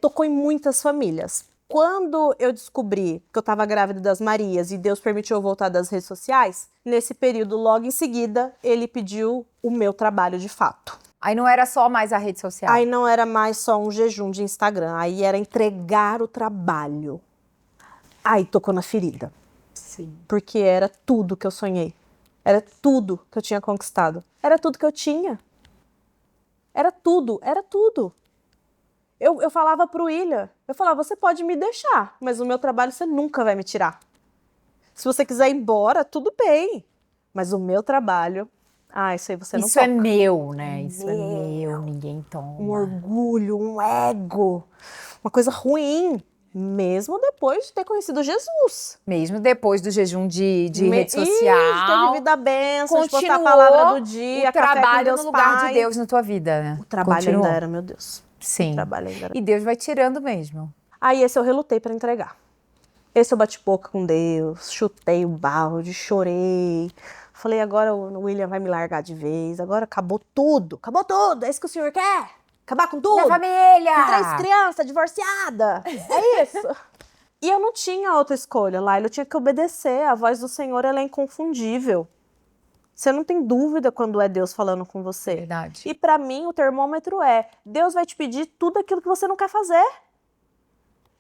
tocou em muitas famílias. Quando eu descobri que eu estava grávida das Marias e Deus permitiu eu voltar das redes sociais, nesse período, logo em seguida, ele pediu o meu trabalho de fato. Aí não era só mais a rede social? Aí não era mais só um jejum de Instagram, aí era entregar o trabalho. Aí tocou na ferida. Sim. Porque era tudo que eu sonhei. Era tudo que eu tinha conquistado. Era tudo que eu tinha. Era tudo, era tudo. Eu falava pro William, eu falava, você pode me deixar, mas o meu trabalho você nunca vai me tirar. Se você quiser ir embora, tudo bem. Mas o meu trabalho, isso aí você não toca. Isso é meu, né? Isso é meu, ninguém toma. Um orgulho, um ego, uma coisa ruim. Mesmo depois de ter conhecido Jesus. Mesmo depois do jejum de rede social. De ter vivido a bênção, de postar a palavra do dia, o trabalho no lugar de Deus na tua vida, né? O trabalho ainda era, meu Deus. Sim. O trabalho ainda era. E Deus vai tirando mesmo. Aí esse eu relutei para entregar. Esse eu bati boca com Deus, chutei o balde, chorei. Falei, agora o William vai me largar de vez, agora acabou tudo. Acabou tudo, é isso que o senhor quer? Acabar com tudo? Minha família! Com 3 crianças, divorciada. É isso. E eu não tinha outra escolha, Laila. Eu tinha que obedecer. A voz do Senhor, ela é inconfundível. Você não tem dúvida quando é Deus falando com você. Verdade. E pra mim, o termômetro é, Deus vai te pedir tudo aquilo que você não quer fazer.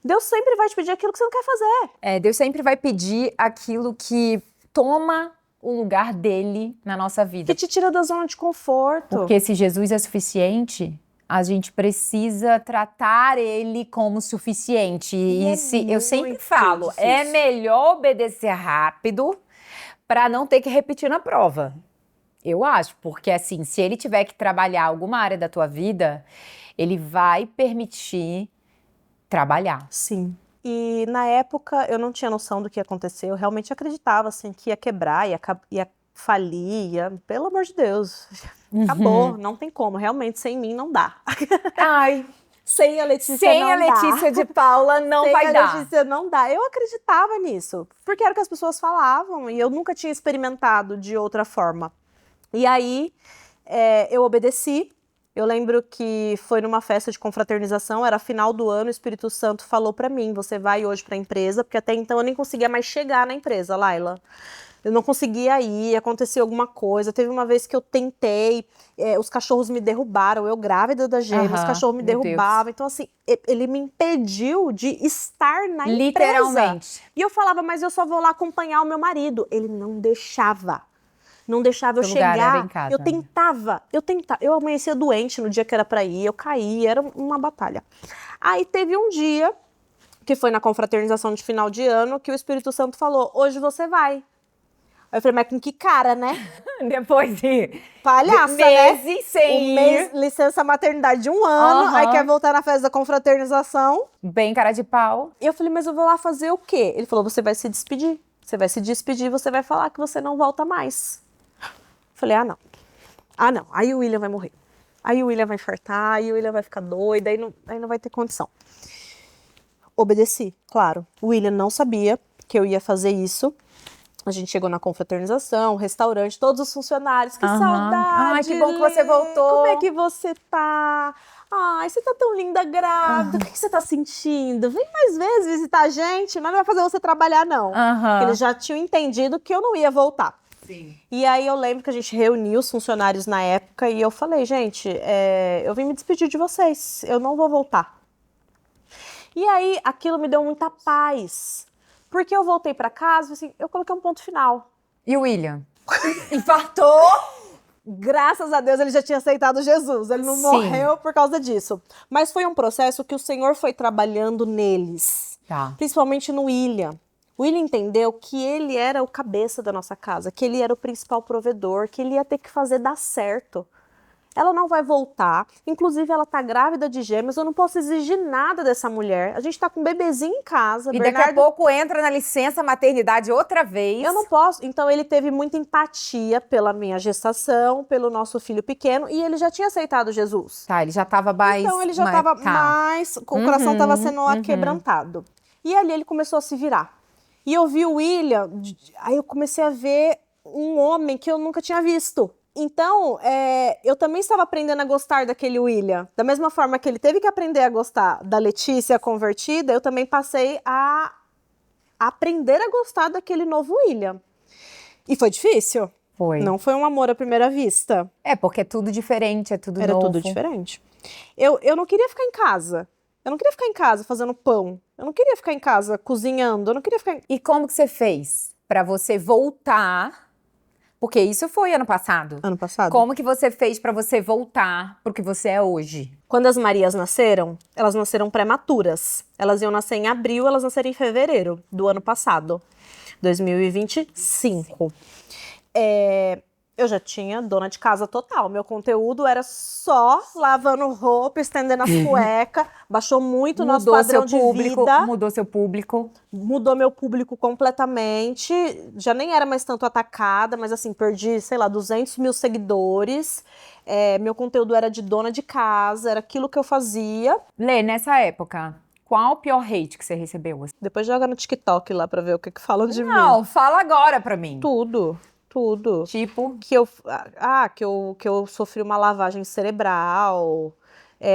Deus sempre vai te pedir aquilo que você não quer fazer. Deus sempre vai pedir aquilo que toma o lugar dele na nossa vida. Que te tira da zona de conforto. Porque se Jesus é suficiente, a gente precisa tratar ele como suficiente. Eu sempre falo, difícil. É melhor obedecer rápido para não ter que repetir na prova. Eu acho, porque assim, se ele tiver que trabalhar alguma área da tua vida, ele vai permitir trabalhar. Sim. E na época eu não tinha noção do que ia acontecer, eu realmente acreditava assim, que ia quebrar, ia falir, pelo amor de Deus, acabou, não tem como, realmente sem mim não dá. Ai, sem a Letícia sem não a Letícia dá. de Paula não sem vai a dar. Letícia não dá. Eu acreditava nisso, porque era o que as pessoas falavam e eu nunca tinha experimentado de outra forma. E aí eu obedeci. Eu lembro que foi numa festa de confraternização, era final do ano, o Espírito Santo falou pra mim, você vai hoje pra empresa, porque até então eu nem conseguia mais chegar na empresa, Laila. Eu não conseguia ir, acontecia alguma coisa. Teve uma vez que eu tentei, os cachorros me derrubaram, eu grávida da gêmea, os cachorros me meu Deus. derrubavam. Então, assim, ele me impediu de estar na empresa. Literalmente. E eu falava, mas eu só vou lá acompanhar o meu marido. Ele não deixava. Não deixava eu Seu lugar era chegar. em casa. Eu tentava. Eu amanhecia doente no dia que era pra ir, eu caía, era uma batalha. Aí teve um dia, que foi na confraternização de final de ano, que o Espírito Santo falou, hoje você vai. Aí eu falei, mas com que cara, né? Depois de Palhaça, meses né? sem ir. Licença maternidade de 1 ano, Aham. aí quer voltar na festa da confraternização. Bem cara de pau. E eu falei, mas eu vou lá fazer o quê? Ele falou, você vai se despedir. Você vai se despedir, você vai falar que você não volta mais. Falei, ah, não. Ah, não. Aí o William vai morrer. Aí o William vai infartar, aí o William vai ficar doido, aí não vai ter condição. Obedeci, claro. O William não sabia que eu ia fazer isso. A gente chegou na confraternização, restaurante, todos os funcionários. Que saudade! Ai, que bom que você voltou. Como é que você tá? Ai, você tá tão linda grávida. O que você tá sentindo? Vem mais vezes visitar a gente. Mas não vai fazer você trabalhar, não. Porque eles já tinham entendido que eu não ia voltar. Sim. E aí eu lembro que a gente reuniu os funcionários na época e eu falei, gente, eu vim me despedir de vocês. Eu não vou voltar. E aí aquilo me deu muita paz. Porque eu voltei pra casa, assim, eu coloquei um ponto final. E o William? Infartou? Graças a Deus ele já tinha aceitado Jesus, ele não morreu por causa disso. Mas foi um processo que o Senhor foi trabalhando neles, principalmente no William. O William entendeu que ele era o cabeça da nossa casa, que ele era o principal provedor, que ele ia ter que fazer dar certo. Ela não vai voltar, inclusive ela tá grávida de gêmeos, eu não posso exigir nada dessa mulher. A gente tá com um bebezinho em casa. E daqui a pouco entra na licença maternidade outra vez. Eu não posso. Então ele teve muita empatia pela minha gestação, pelo nosso filho pequeno, e ele já tinha aceitado Jesus. Tá, ele já tava mais... Então ele já tava mais... O coração tava sendo aquebrantado. E ali ele começou a se virar. E eu vi o William, aí eu comecei a ver um homem que eu nunca tinha visto. Então, eu também estava aprendendo a gostar daquele William. Da mesma forma que ele teve que aprender a gostar da Letícia convertida, eu também passei a aprender a gostar daquele novo William. E foi difícil. Foi. Não foi um amor à primeira vista. Porque é tudo diferente, é tudo novo. Era tudo diferente. Eu não queria ficar em casa. Eu não queria ficar em casa fazendo pão. Eu não queria ficar em casa cozinhando. Eu não queria ficar... E como que você fez para você voltar... Porque isso foi ano passado. Ano passado. Como que você fez pra você voltar pro que você é hoje? Quando as Marias nasceram, elas nasceram prematuras. Elas iam nascer em abril, elas nasceram em fevereiro do ano passado, 2025. Eu já tinha dona de casa total. Meu conteúdo era só lavando roupa, estendendo as cuecas. Baixou muito o nosso padrão de vida. Mudou seu público. Mudou meu público completamente. Já nem era mais tanto atacada, mas assim, perdi, sei lá, 200 mil seguidores. Meu conteúdo era de dona de casa, era aquilo que eu fazia. Lê, nessa época, qual o pior hate que você recebeu? Depois joga no TikTok lá pra ver o que falam de mim. Não, fala agora pra mim. Tudo. Tipo? Que eu sofri uma lavagem cerebral.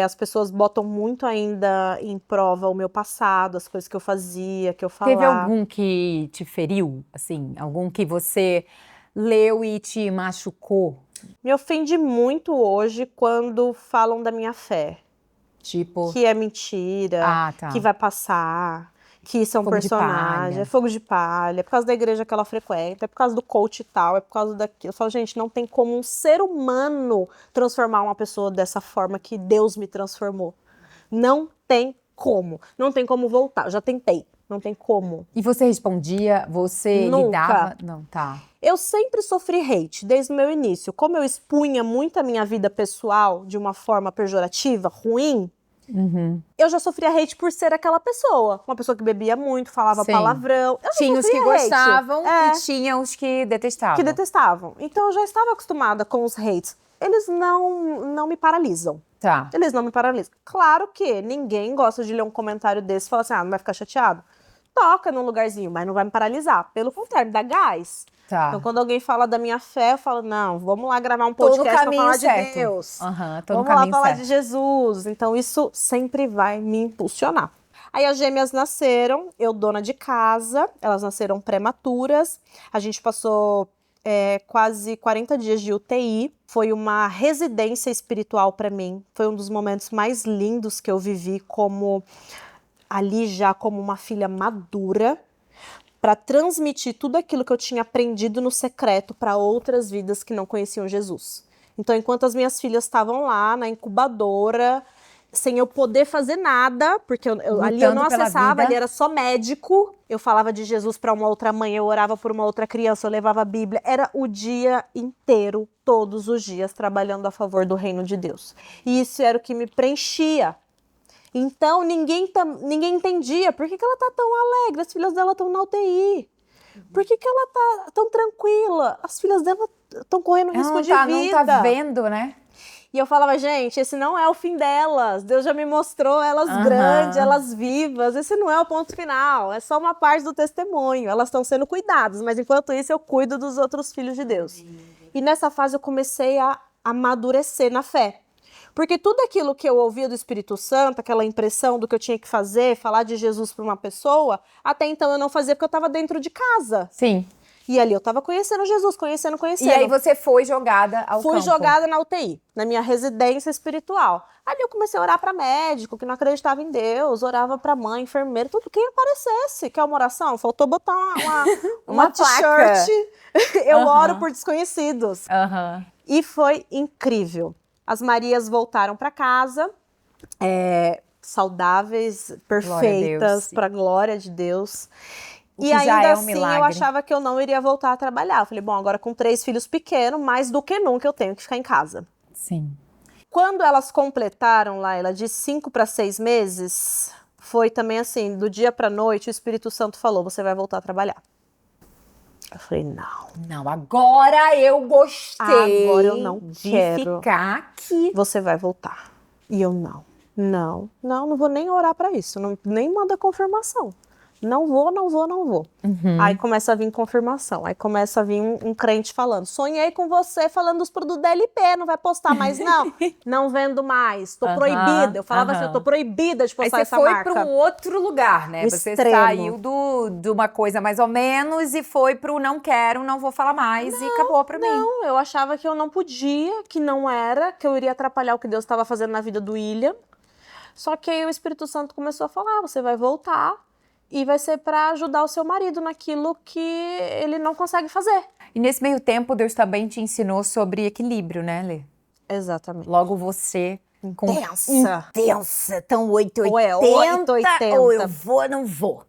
As pessoas botam muito ainda em prova o meu passado, as coisas que eu fazia, que eu falava. Teve algum que te feriu, assim? Algum que você leu e te machucou? Me ofende muito hoje quando falam da minha fé. Tipo? Que é mentira, que vai passar, que isso é um personagem, é fogo de palha, é por causa da igreja que ela frequenta, é por causa do coach e tal, é por causa daquilo. Eu falo, gente, não tem como um ser humano transformar uma pessoa dessa forma que Deus me transformou. Não tem como. Não tem como voltar. Eu já tentei. Não tem como. E você respondia? Você lidava? Não, tá. Eu sempre sofri hate, desde o meu início. Como eu expunha muito a minha vida pessoal de uma forma pejorativa, ruim, eu já sofria hate por ser aquela pessoa. Uma pessoa que bebia muito, falava palavrão. Tinha os que gostavam e tinha os que detestavam. Então eu já estava acostumada com os hates. Eles não me paralisam. Tá. Eles não me paralisam. Claro que ninguém gosta de ler um comentário desse e falar assim, não vai ficar chateado? Toca num lugarzinho, mas não vai me paralisar. Pelo contrário, me dá gás. Tá. Então, quando alguém fala da minha fé, eu falo, não, vamos lá gravar um podcast pra falar de Deus. Tô no Vamos lá caminho falar certo. de Jesus. Então, isso sempre vai me impulsionar. Aí as gêmeas nasceram, eu dona de casa, elas nasceram prematuras, a gente passou quase 40 dias de UTI, foi uma residência espiritual para mim, foi um dos momentos mais lindos que eu vivi ali já como uma filha madura, para transmitir tudo aquilo que eu tinha aprendido no secreto para outras vidas que não conheciam Jesus. Então, enquanto as minhas filhas estavam lá na incubadora, sem eu poder fazer nada, porque ali eu não acessava, ali era só médico. Eu falava de Jesus para uma outra mãe, eu orava por uma outra criança, eu levava a Bíblia. Era o dia inteiro, todos os dias, trabalhando a favor do reino de Deus. E isso era o que me preenchia. Então, ninguém entendia por que ela tá tão alegre, as filhas dela estão na UTI. Por que ela tá tão tranquila? As filhas dela estão correndo risco de vida. Não tá vendo, né? E eu falava, gente, esse não é o fim delas. Deus já me mostrou elas grandes, elas vivas. Esse não é o ponto final, é só uma parte do testemunho. Elas estão sendo cuidadas, mas enquanto isso eu cuido dos outros filhos de Deus. E nessa fase eu comecei a amadurecer na fé. Porque tudo aquilo que eu ouvia do Espírito Santo, aquela impressão do que eu tinha que fazer, falar de Jesus para uma pessoa, até então eu não fazia porque eu estava dentro de casa. Sim. E ali eu estava conhecendo Jesus, conhecendo. E aí você foi jogada ao campo. Fui jogada na UTI, na minha residência espiritual. Ali eu comecei a orar para médico, que não acreditava em Deus, orava para mãe, enfermeira, tudo quem aparecesse. Quer uma oração? Faltou botar uma t-shirt. Eu oro por desconhecidos. E foi incrível. As Marias voltaram para casa, saudáveis, perfeitas, para a glória de Deus. E ainda assim eu achava que eu não iria voltar a trabalhar. Eu falei, bom, agora com 3 filhos pequenos, mais do que nunca eu tenho que ficar em casa. Sim. Quando elas completaram, Laila, de 5 para 6 meses, foi também assim, do dia para noite, o Espírito Santo falou, você vai voltar a trabalhar. Eu falei, não. Não, agora eu gostei. Agora eu não quero ficar aqui. Você vai voltar. E eu, não vou nem orar para isso, nem manda confirmação. Não vou. Aí começa a vir confirmação, aí começa a vir um crente falando, sonhei com você falando dos produtos da LP, não vai postar mais não? Não vendo mais, tô proibida. Eu falava assim, eu tô proibida de postar essa marca. Aí você foi para um outro lugar, né? Você saiu de uma coisa mais ou menos e foi pro não quero, não vou falar mais e acabou pra mim. Não, eu achava que eu não podia, que não era, que eu iria atrapalhar o que Deus estava fazendo na vida do William. Só que aí o Espírito Santo começou a falar, você vai voltar. E vai ser para ajudar o seu marido naquilo que ele não consegue fazer. E nesse meio tempo, Deus também te ensinou sobre equilíbrio, né, Lê? Exatamente. Logo você... Intensa. Tão 880. Ou é 880. Ou eu vou ou não vou.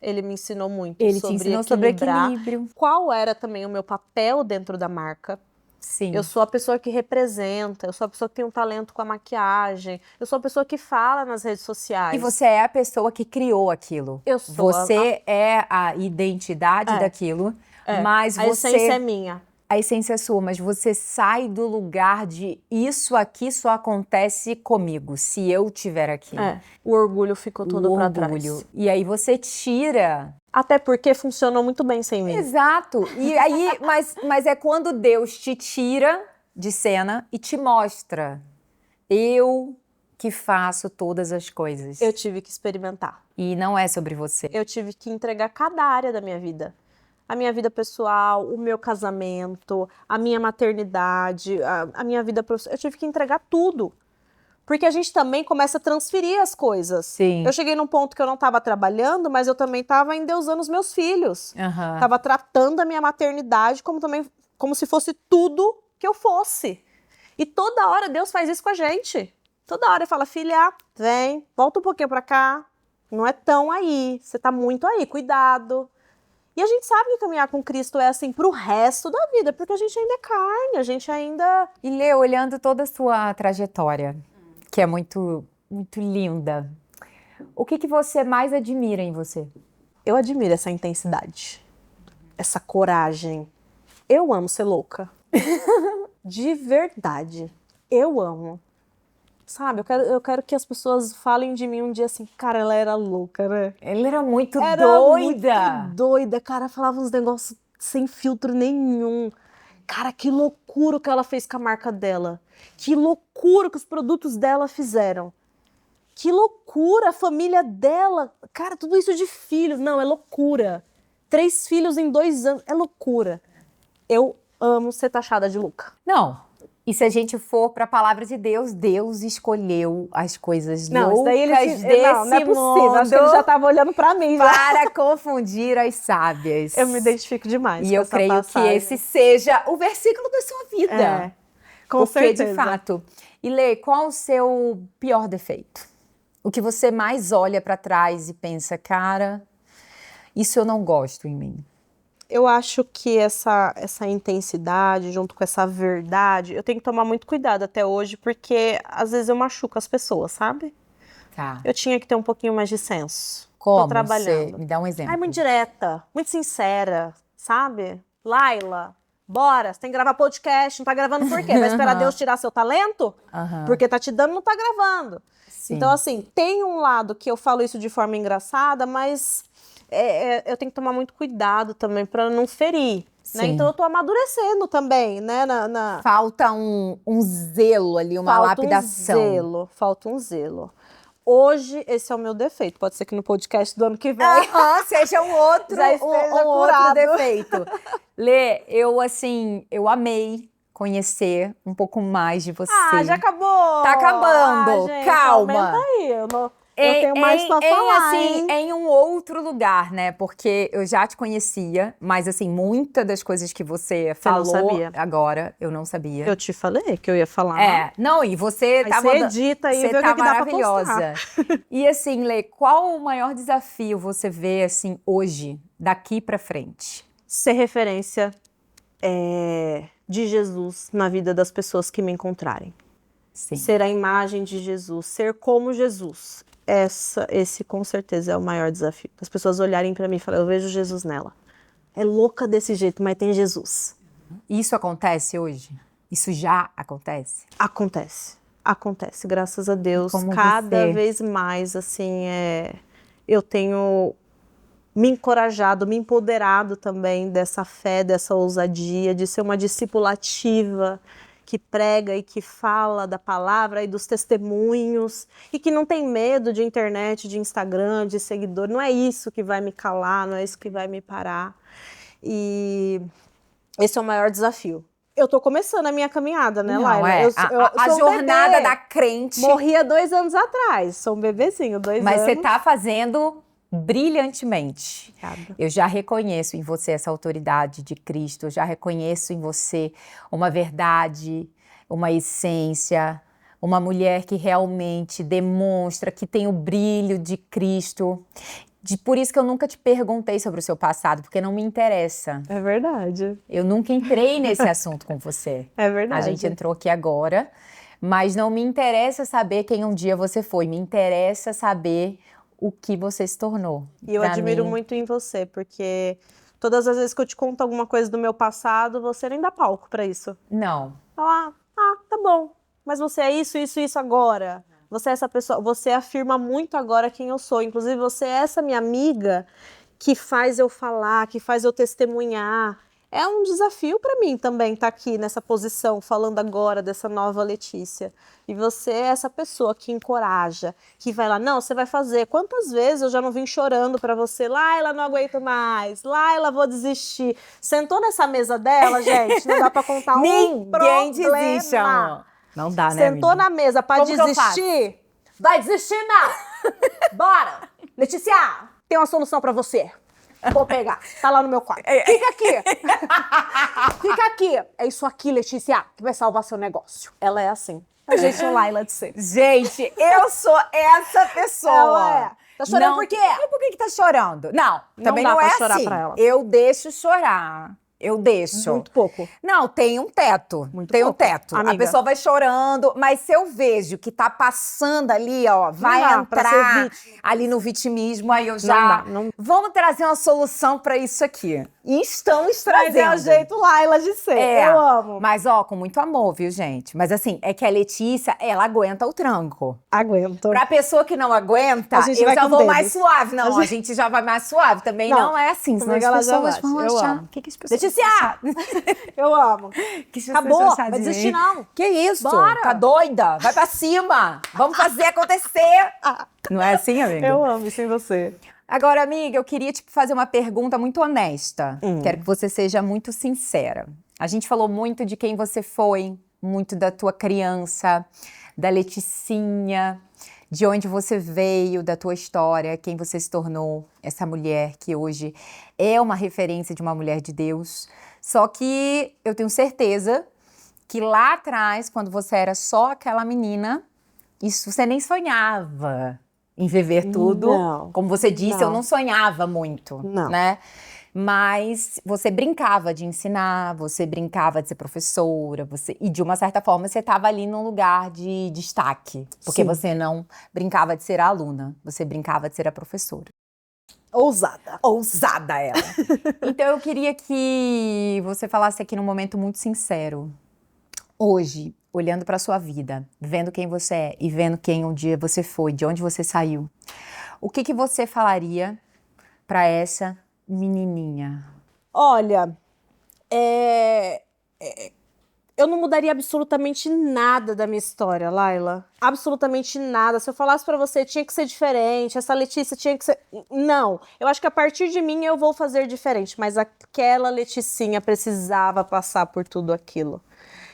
Ele me ensinou muito Ele te ensinou sobre equilíbrio. Qual era também o meu papel dentro da marca. Sim. Eu sou a pessoa que representa, eu sou a pessoa que tem um talento com a maquiagem, eu sou a pessoa que fala nas redes sociais. E você é a pessoa que criou aquilo. Eu sou. Você é a identidade daquilo, mas a essência é minha. A essência é sua, mas você sai do lugar de isso aqui só acontece comigo, se eu tiver aqui. O orgulho ficou todo pra trás. E aí você tira... Até porque funcionou muito bem sem mim. Exato. E aí, mas é quando Deus te tira de cena e te mostra. Eu que faço todas as coisas. Eu tive que experimentar. E não é sobre você. Eu tive que entregar cada área da minha vida. A minha vida pessoal, o meu casamento, a minha maternidade, a minha vida profissional. Eu tive que entregar tudo. Porque a gente também começa a transferir as coisas. Sim. Eu cheguei num ponto que eu não estava trabalhando, mas eu também estava endeusando os meus filhos. Estava tratando a minha maternidade como se fosse tudo que eu fosse. E toda hora Deus faz isso com a gente. Toda hora ele fala, filha, vem, volta um pouquinho pra cá. Não é tão aí, você tá muito aí, cuidado. E a gente sabe que caminhar com Cristo é assim pro resto da vida, porque a gente ainda é carne, a gente ainda... E Lê, olhando toda a sua trajetória, que é muito, muito linda, o que você mais admira em você? Eu admiro essa intensidade, essa coragem. Eu amo ser louca. De verdade. Eu amo. Sabe, eu quero que as pessoas falem de mim um dia assim, cara, ela era louca, né? Ela era muito doida, cara, falava uns negócios sem filtro nenhum. Cara, que loucura que ela fez com a marca dela. Que loucura que os produtos dela fizeram. Que loucura, a família dela. Cara, tudo isso de filho. Não, é loucura. 3 filhos em 2 anos. É loucura. Eu amo ser taxada de louca. Não. E se a gente for para a palavra de Deus, Deus escolheu as coisas Não, isso loucas daí desse não é possível. Acho que ele já tava olhando pra mim já. para confundir as sábias. Eu me identifico demais E com eu essa creio passagem. que esse seja o versículo da sua vida. É, com Porque, certeza. de fato. E Lê, qual o seu pior defeito? O que você mais olha para trás e pensa, cara, isso eu não gosto em mim. Eu acho que essa intensidade, junto com essa verdade, eu tenho que tomar muito cuidado até hoje, porque às vezes eu machuco as pessoas, sabe? Tá. Eu tinha que ter um pouquinho mais de senso. Como? Tô trabalhando. Você me dá um exemplo. Ai, muito direta, muito sincera, sabe? Laila, bora, você tem que gravar podcast, não tá gravando por quê? Vai esperar Deus tirar seu talento? Aham. Porque tá te dando, não tá gravando. Sim. Então, assim, tem um lado que eu falo isso de forma engraçada, mas eu tenho que tomar muito cuidado também para não ferir, né? Sim. Então eu tô amadurecendo também, né? Falta um zelo ali, uma lapidação. Falta um zelo. Hoje, esse é o meu defeito. Pode ser que no podcast do ano que vem Seja um outro, já esteja um outro curado. defeito. Lê, eu amei conhecer um pouco mais de você. Ah, já acabou! Tá acabando, gente, calma. Aumenta aí, eu tenho mais pra falar, assim, hein? em um outro lugar, né? Porque eu já te conhecia, mas assim, muitas das coisas que você falou sabia. agora, eu não sabia. Eu te falei que eu ia falar. Não, e você Aí tava... você edita aí e você vê o tá que dá pra maravilhosa. E assim, Lê, qual o maior desafio você vê, assim, hoje, daqui pra frente? Ser referência de Jesus na vida das pessoas que me encontrarem. Sim. Ser a imagem de Jesus, ser como Jesus. Esse com certeza é o maior desafio. As pessoas olharem pra mim e falarem, eu vejo Jesus nela. É louca desse jeito, mas tem Jesus. Isso acontece hoje? Isso já acontece? Acontece, graças a Deus. Como Cada você? vez mais, assim, eu tenho me encorajado, me empoderado também dessa fé, dessa ousadia, de ser uma discipulativa que prega e que fala da palavra e dos testemunhos e que não tem medo de internet, de Instagram, de seguidor. Não é isso que vai me calar, não é isso que vai me parar. E esse é o maior desafio. Eu tô começando a minha caminhada, né, Laila? A sou um jornada bebê. da crente. Morri há 2 anos atrás. Sou um bebezinho, 2 anos. Mas você tá fazendo brilhantemente. Obrigada. Eu já reconheço em você essa autoridade de Cristo, eu já reconheço em você uma verdade, uma essência, uma mulher que realmente demonstra que tem o brilho de Cristo. Por isso que eu nunca te perguntei sobre o seu passado, porque não me interessa. É verdade. Eu nunca entrei nesse assunto com você. É verdade. A gente entrou aqui agora, mas não me interessa saber quem um dia você foi, me interessa saber o que você se tornou. E eu admiro muito em você, porque todas as vezes que eu te conto alguma coisa do meu passado, você nem dá palco pra isso. Não. Fala, tá bom, mas você é isso agora. Você é essa pessoa, você afirma muito agora quem eu sou. Inclusive, você é essa minha amiga que faz eu falar, que faz eu testemunhar. É um desafio para mim também estar aqui nessa posição, falando agora dessa nova Letícia. E você é essa pessoa que encoraja, que vai lá, não, você vai fazer. Quantas vezes eu já não vim chorando para você, Laila, não aguento mais, Laila, vou desistir. Sentou nessa mesa dela, gente, não dá para contar um problema. Ninguém desiste, amor. Não dá, né, Sentou amiga? na mesa para desistir? Vai desistir, não! Bora! Letícia, tem uma solução para você. Vou pegar. Tá lá no meu quarto. Fica aqui. Fica aqui. É isso aqui, Letícia, que vai salvar seu negócio. Ela é assim. A gente é Laila de ser. Gente, eu sou essa pessoa. Ela é. Tá chorando não, por quê? E por que tá chorando? Não, também dá não pra é chorar assim. pra ela. Eu deixo chorar. Eu deixo. Muito pouco. Não, tem um teto. Tem um pouco, teto. amiga. A pessoa vai chorando, mas se eu vejo que tá passando ali, ó, vai dá pra ser entrar vítima. ali no vitimismo, aí eu já... Não dá. Vamos trazer uma solução pra isso aqui. E estamos Mas trazendo. é o jeito Laila de ser. Eu amo. Mas, ó, com muito amor, viu, gente? Mas, assim, é que a Letícia, ela aguenta o tranco. Aguento. Pra pessoa que não aguenta, A gente eu vai já com vou dedos. mais suave. Não, a gente já vai mais suave. Também não é assim, senão as Comigo ela já pessoas vai. vão Eu achar. amo. O que as pessoas Letícia! Eu amo. Acabou, vai desistir não. Que isso? Bora. Tá doida? Vai pra cima. Vamos fazer acontecer. Não é assim, amiga? Eu amo isso em você. Agora, amiga, eu queria te fazer uma pergunta muito honesta. Quero que você seja muito sincera. A gente falou muito de quem você foi, muito da tua criança, da Leticinha, de onde você veio, da tua história, quem você se tornou, essa mulher que hoje é uma referência de uma mulher de Deus. Só que eu tenho certeza que lá atrás, quando você era só aquela menina, isso você nem sonhava em viver tudo. Não. Como você disse, eu Não. não sonhava muito, Não. né? Mas você brincava de ensinar, você brincava de ser professora, e de uma certa forma você estava ali num lugar de destaque. Porque Sim. você não brincava de ser a aluna, você brincava de ser a professora. Ousada. Ousada ela! Então eu queria que você falasse aqui num momento muito sincero. Hoje, olhando para sua vida, vendo quem você é e vendo quem um dia você foi, de onde você saiu, o que você falaria para essa menininha? Olha, eu não mudaria absolutamente nada da minha história, Laila. Absolutamente nada. Se eu falasse pra você, tinha que ser diferente, essa Letícia tinha que ser... Não. Eu acho que a partir de mim eu vou fazer diferente, mas aquela Leticinha precisava passar por tudo aquilo.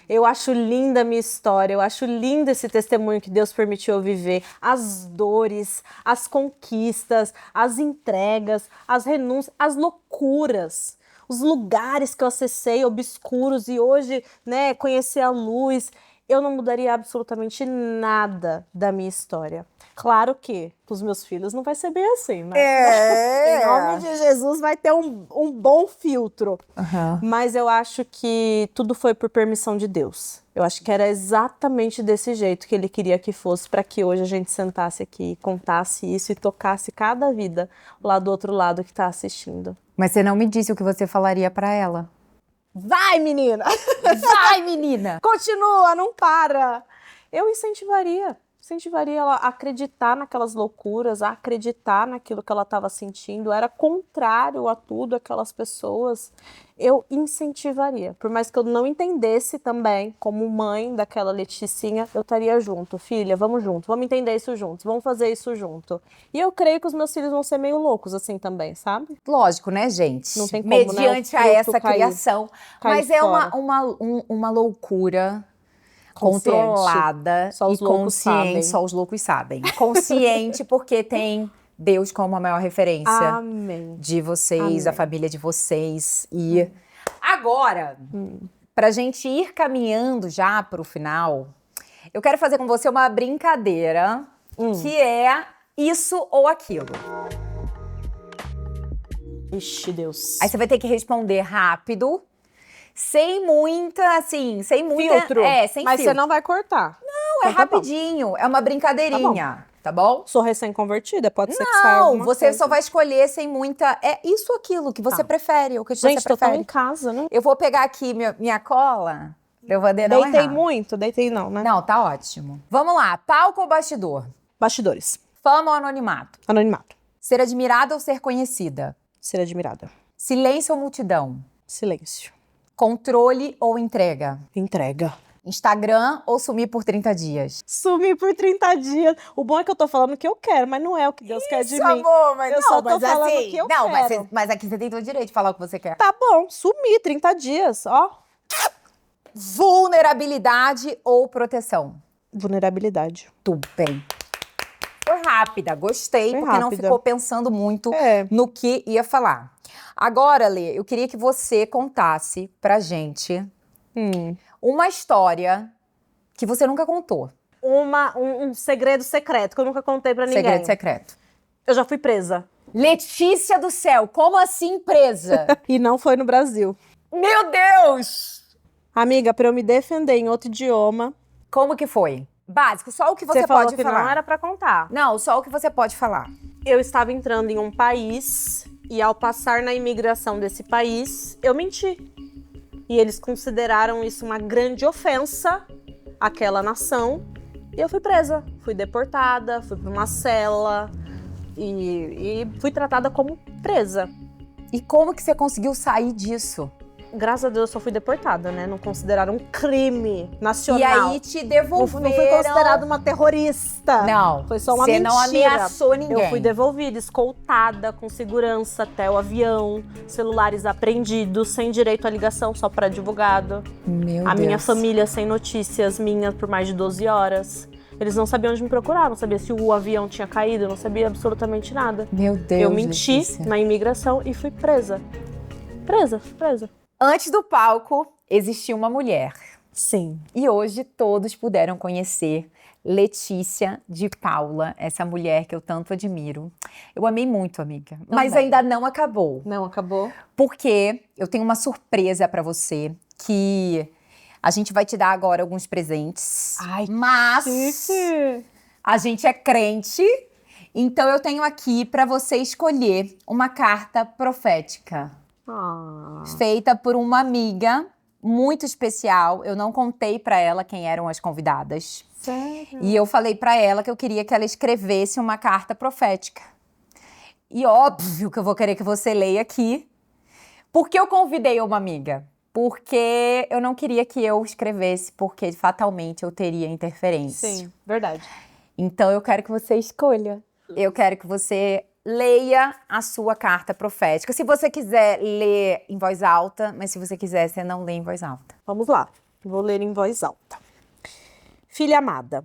Eu acho linda a minha história, eu acho lindo esse testemunho que Deus permitiu eu viver. As dores, as conquistas, as entregas, as renúncias, as loucuras. Os lugares que eu acessei obscuros e hoje, né, conhecer a luz. Eu não mudaria absolutamente nada da minha história. Claro que com os meus filhos não vai ser bem assim, né? Em nome de Jesus vai ter um bom filtro. Mas eu acho que tudo foi por permissão de Deus. Eu acho que era exatamente desse jeito que Ele queria que fosse para que hoje a gente sentasse aqui, contasse isso e tocasse cada vida lá do outro lado que está assistindo. Mas você não me disse o que você falaria para ela. Vai, menina! Vai, menina! Continua, não para! Eu incentivaria ela a acreditar naquelas loucuras, a acreditar naquilo que ela estava sentindo. Era contrário a tudo, aquelas pessoas. Eu incentivaria. Por mais que eu não entendesse também, como mãe daquela Leticinha, eu estaria junto. Filha, vamos junto, vamos entender isso juntos, vamos fazer isso junto. E eu creio que os meus filhos vão ser meio loucos assim também, sabe? Lógico, né, gente? Não tem como, mediante né, o a fruto essa criação. cair Mas é fora. uma loucura Consciente. controlada Só os e loucos consciente. sabem. Só os loucos sabem. Consciente porque tem Deus como a maior referência Amém. de vocês, Amém. da família de vocês. E agora, pra gente ir caminhando já pro final, eu quero fazer com você uma brincadeira que é isso ou aquilo. Ixi, Deus. Aí você vai ter que responder rápido, sem muita, sem Filtro. sem Mas filtro. você não vai cortar. Não, é Então tá bom. rapidinho, é uma brincadeirinha, tá bom? Sou recém-convertida, pode ser que saia Não, alguma você coisa. só vai escolher sem muita... É isso ou aquilo que você Tá. prefere, o que Gente, você tô tão prefere. em casa, né? Eu vou pegar aqui minha cola, pra eu poder não Deitei errar. muito? Deitei não, né? Não, tá ótimo. Vamos lá, palco ou bastidor? Bastidores. Fama ou anonimato? Anonimato. Ser admirada ou ser conhecida? Ser admirada. Silêncio ou multidão? Silêncio. Controle ou entrega? Entrega. Instagram ou sumir por 30 dias? Sumi por 30 dias. O bom é que eu tô falando o que eu quero, mas não é o que Deus quer de mim. amor, mas Eu só tô falando o que eu não, quero. mas aqui você tem todo o direito de falar o que você quer. Tá bom, sumi 30 dias, ó. Vulnerabilidade ou proteção? Vulnerabilidade. Tudo bem. Foi rápida, gostei, Foi porque não rápida. ficou pensando muito É. no que ia falar. Agora, Lê, eu queria que você contasse pra gente uma história que você nunca contou. Um segredo secreto que eu nunca contei pra ninguém. Segredo secreto. Eu já fui presa. Letícia do céu, como assim presa? E não foi no Brasil. Meu Deus! Amiga, pra eu me defender em outro idioma, Como que foi? Básico, só o que você falou pode que falar. não era pra contar. Não, só o que você pode falar. Eu estava entrando em um país e ao passar na imigração desse país, eu menti. E eles consideraram isso uma grande ofensa àquela nação. E eu fui presa, fui deportada, fui para uma cela e fui tratada como presa. E como que você conseguiu sair disso? graças a Deus, eu só fui deportada, né? Não consideraram um crime nacional. E aí te devolveram. Não fui considerada uma terrorista. Não. Foi só uma Você mentira. não ameaçou ninguém. Eu fui devolvida, escoltada, com segurança até o avião, celulares apreendidos, sem direito à ligação, só para advogado. Meu A Deus. minha família sem notícias minhas por mais de 12 horas. Eles não sabiam onde me procurar, não sabia se o avião tinha caído, não sabia absolutamente nada. Meu Deus, Eu menti Letícia. na imigração e fui presa. Presa. Antes do palco, existia uma mulher. Sim. E hoje todos puderam conhecer Letícia de Paula, essa mulher que eu tanto admiro. Eu amei muito, amiga. Mas Também. ainda não acabou. Não acabou? Porque eu tenho uma surpresa pra você que a gente vai te dar agora alguns presentes. Ai, mas a gente é crente, então eu tenho aqui pra você escolher uma carta profética feita por uma amiga muito especial. Eu não contei pra ela quem eram as convidadas. Sério? E eu falei pra ela que eu queria que ela escrevesse uma carta profética. E óbvio que eu vou querer que você leia aqui. Por que eu convidei uma amiga? Porque eu não queria que eu escrevesse, porque fatalmente eu teria interferência. Sim, verdade. Então eu quero que você escolha. Eu quero que você leia a sua carta profética. Se você quiser ler em voz alta, mas se você quiser, você não lê em voz alta. Vamos lá. Vou ler em voz alta. Filha amada,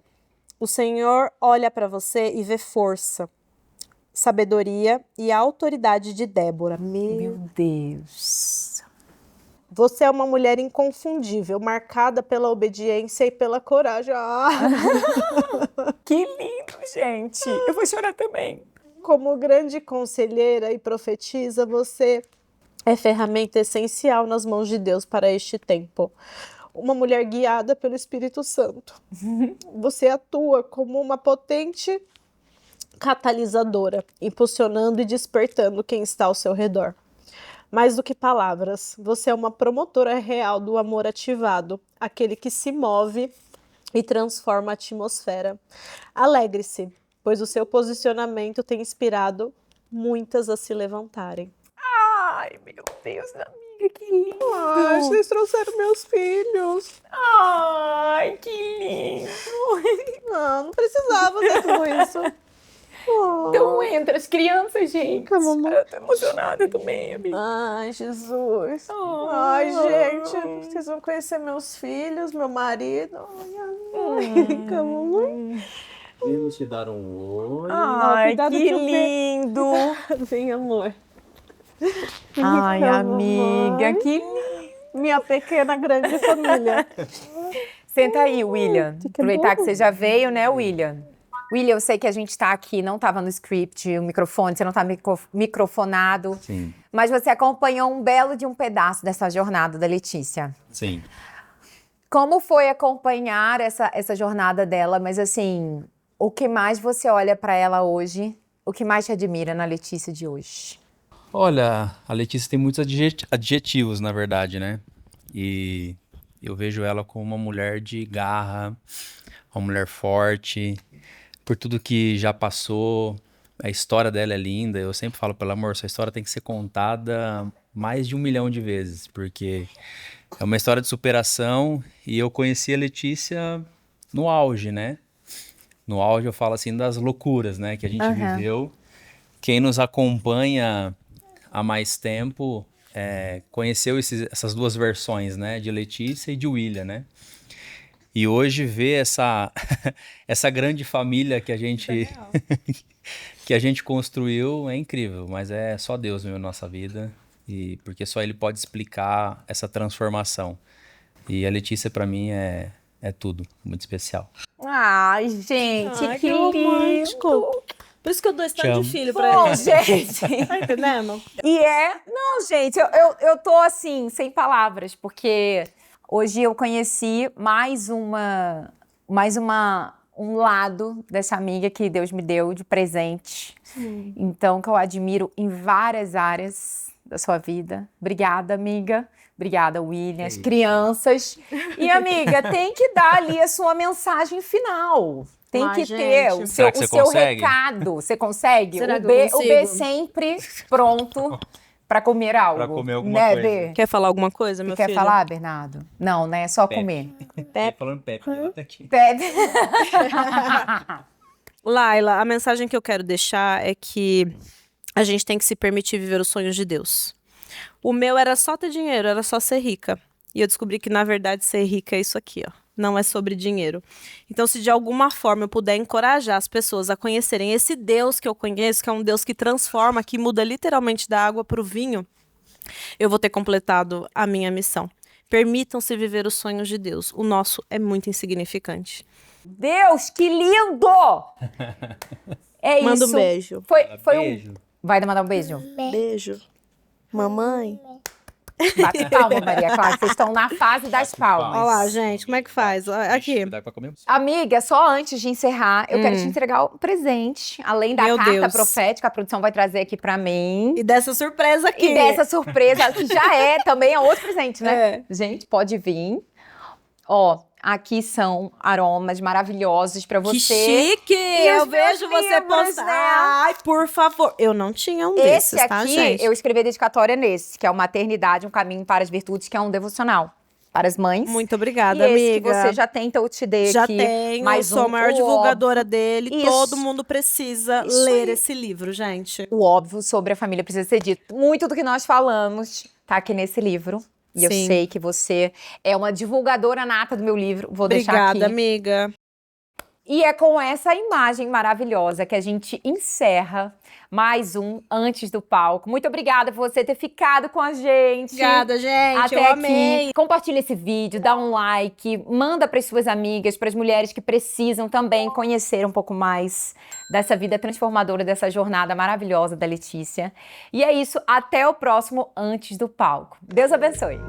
o Senhor olha para você e vê força, sabedoria e a autoridade de Débora. Meu Deus. Você é uma mulher inconfundível, marcada pela obediência e pela coragem. Que lindo, gente. Eu vou chorar também. Como grande conselheira e profetisa, você é ferramenta essencial nas mãos de Deus para este tempo. Uma mulher guiada pelo Espírito Santo. Você atua como uma potente catalisadora, impulsionando e despertando quem está ao seu redor. Mais do que palavras, você é uma promotora real do amor ativado, aquele que se move e transforma a atmosfera. Alegre-se, pois o seu posicionamento tem inspirado muitas a se levantarem. Ai, meu Deus, amiga, que lindo. Ai, vocês trouxeram meus filhos. Ai, que lindo. Não precisava ter tudo isso. Então entra as crianças, gente. Calma, Eu tô emocionada também, amiga. Ai, Jesus. Oh. Ai, gente, vocês vão conhecer meus filhos, meu marido. Ai, calma. Vimos te dar um oi. Ai, cuidado que que eu lindo. Vem, amor. Ai, Calma, amiga, amor. que lindo. Minha pequena grande família. Senta aí, William. Fica Aproveitar bom. que você já veio, né, William? William, eu sei que a gente tá aqui, não tava no script, o microfone, você não tá microfonado. Sim, Mas você acompanhou um belo de um pedaço dessa jornada da Letícia. sim. Como foi acompanhar essa jornada dela? Mas assim, o que mais você olha pra ela hoje? O que mais te admira na Letícia de hoje? Olha, a Letícia tem muitos adjetivos, na verdade, né? E eu vejo ela como uma mulher de garra, uma mulher forte, por tudo que já passou. A história dela é linda. Eu sempre falo, pelo amor, sua história tem que ser contada mais de 1 milhão de vezes, porque é uma história de superação e eu conheci a Letícia no auge, né? No auge eu falo assim das loucuras, né, que a gente viveu. Quem nos acompanha há mais tempo conheceu essas duas versões, né, de Letícia e de William, né? E hoje ver essa grande família que a gente que a gente construiu é incrível, mas é só Deus na nossa vida, e porque só Ele pode explicar essa transformação. E a Letícia para mim é tudo, muito especial. Ai, gente, Ai, que romântico. lindo. Por isso que eu dou esse Te tanto amo. de filho pra Bom, ele. gente. Tá entendendo? Não, gente, eu tô assim, sem palavras, porque hoje eu conheci um lado dessa amiga que Deus me deu de presente. Então, que eu admiro em várias áreas da sua vida. Obrigada, amiga. Obrigada, William, as crianças. E, amiga, tem que dar ali a sua mensagem final. Tem Ai, que gente. ter o Será que seu, você consegue? recado. Você consegue? Será O que eu B consigo? sempre pronto pra comer algo. Pra comer alguma né, coisa. Bê? Quer falar alguma coisa, meu Quer filho? falar, Bernardo? Não, né? Só Pepe. comer. Pepe. Falando Pepe, até aqui. Pepe. Laila, a mensagem que eu quero deixar é que a gente tem que se permitir viver os sonhos de Deus. O meu era só ter dinheiro, era só ser rica. E eu descobri que, na verdade, ser rica é isso aqui, ó. Não é sobre dinheiro. Então, se de alguma forma eu puder encorajar as pessoas a conhecerem esse Deus que eu conheço, que é um Deus que transforma, que muda literalmente da água para o vinho, eu vou ter completado a minha missão. Permitam-se viver os sonhos de Deus. O nosso é muito insignificante. Deus, que lindo! É isso. Manda um beijo. Foi Beijo. Vai mandar um beijo? Beijo. Mamãe. Bate palma, Maria Clara. Vocês estão na fase das palmas. Olha lá, gente, como é que faz? Ó, aqui. Dá pra comer? Amiga, só antes de encerrar, eu quero te entregar um presente. Além da Meu carta Deus. profética, a produção vai trazer aqui pra mim. E dessa surpresa aqui. E dessa surpresa, que já é também é outro presente, né? É. Gente, pode vir. Ó, aqui são aromas maravilhosos pra você. Que chique! os Eu vejo meus você livros, postar. né? Ai, por favor. Eu não tinha um Esse desses, tá, aqui, gente? eu escrevi a dedicatória nesse, que é o Maternidade, um Caminho para as Virtudes, que é um devocional para as mães. Muito obrigada, e esse amiga. que você já tem, então eu te dei Já aqui. tenho, mais sou a maior o divulgadora dele. Isso. Todo mundo precisa Isso ler aí. esse livro, gente. O óbvio sobre a família precisa ser dito. Muito do que nós falamos tá aqui nesse livro. E eu Sim. sei que você é uma divulgadora nata do meu livro. Vou deixar Obrigada, aqui. amiga. E é com essa imagem maravilhosa que a gente encerra mais um Antes do Palco. Muito obrigada por você ter ficado com a gente. Obrigada, gente. Até eu aqui. amei. Compartilha esse vídeo, dá um like, manda para as suas amigas, para as mulheres que precisam também conhecer um pouco mais dessa vida transformadora, dessa jornada maravilhosa da Letícia. E é isso, até o próximo Antes do Palco. Deus abençoe.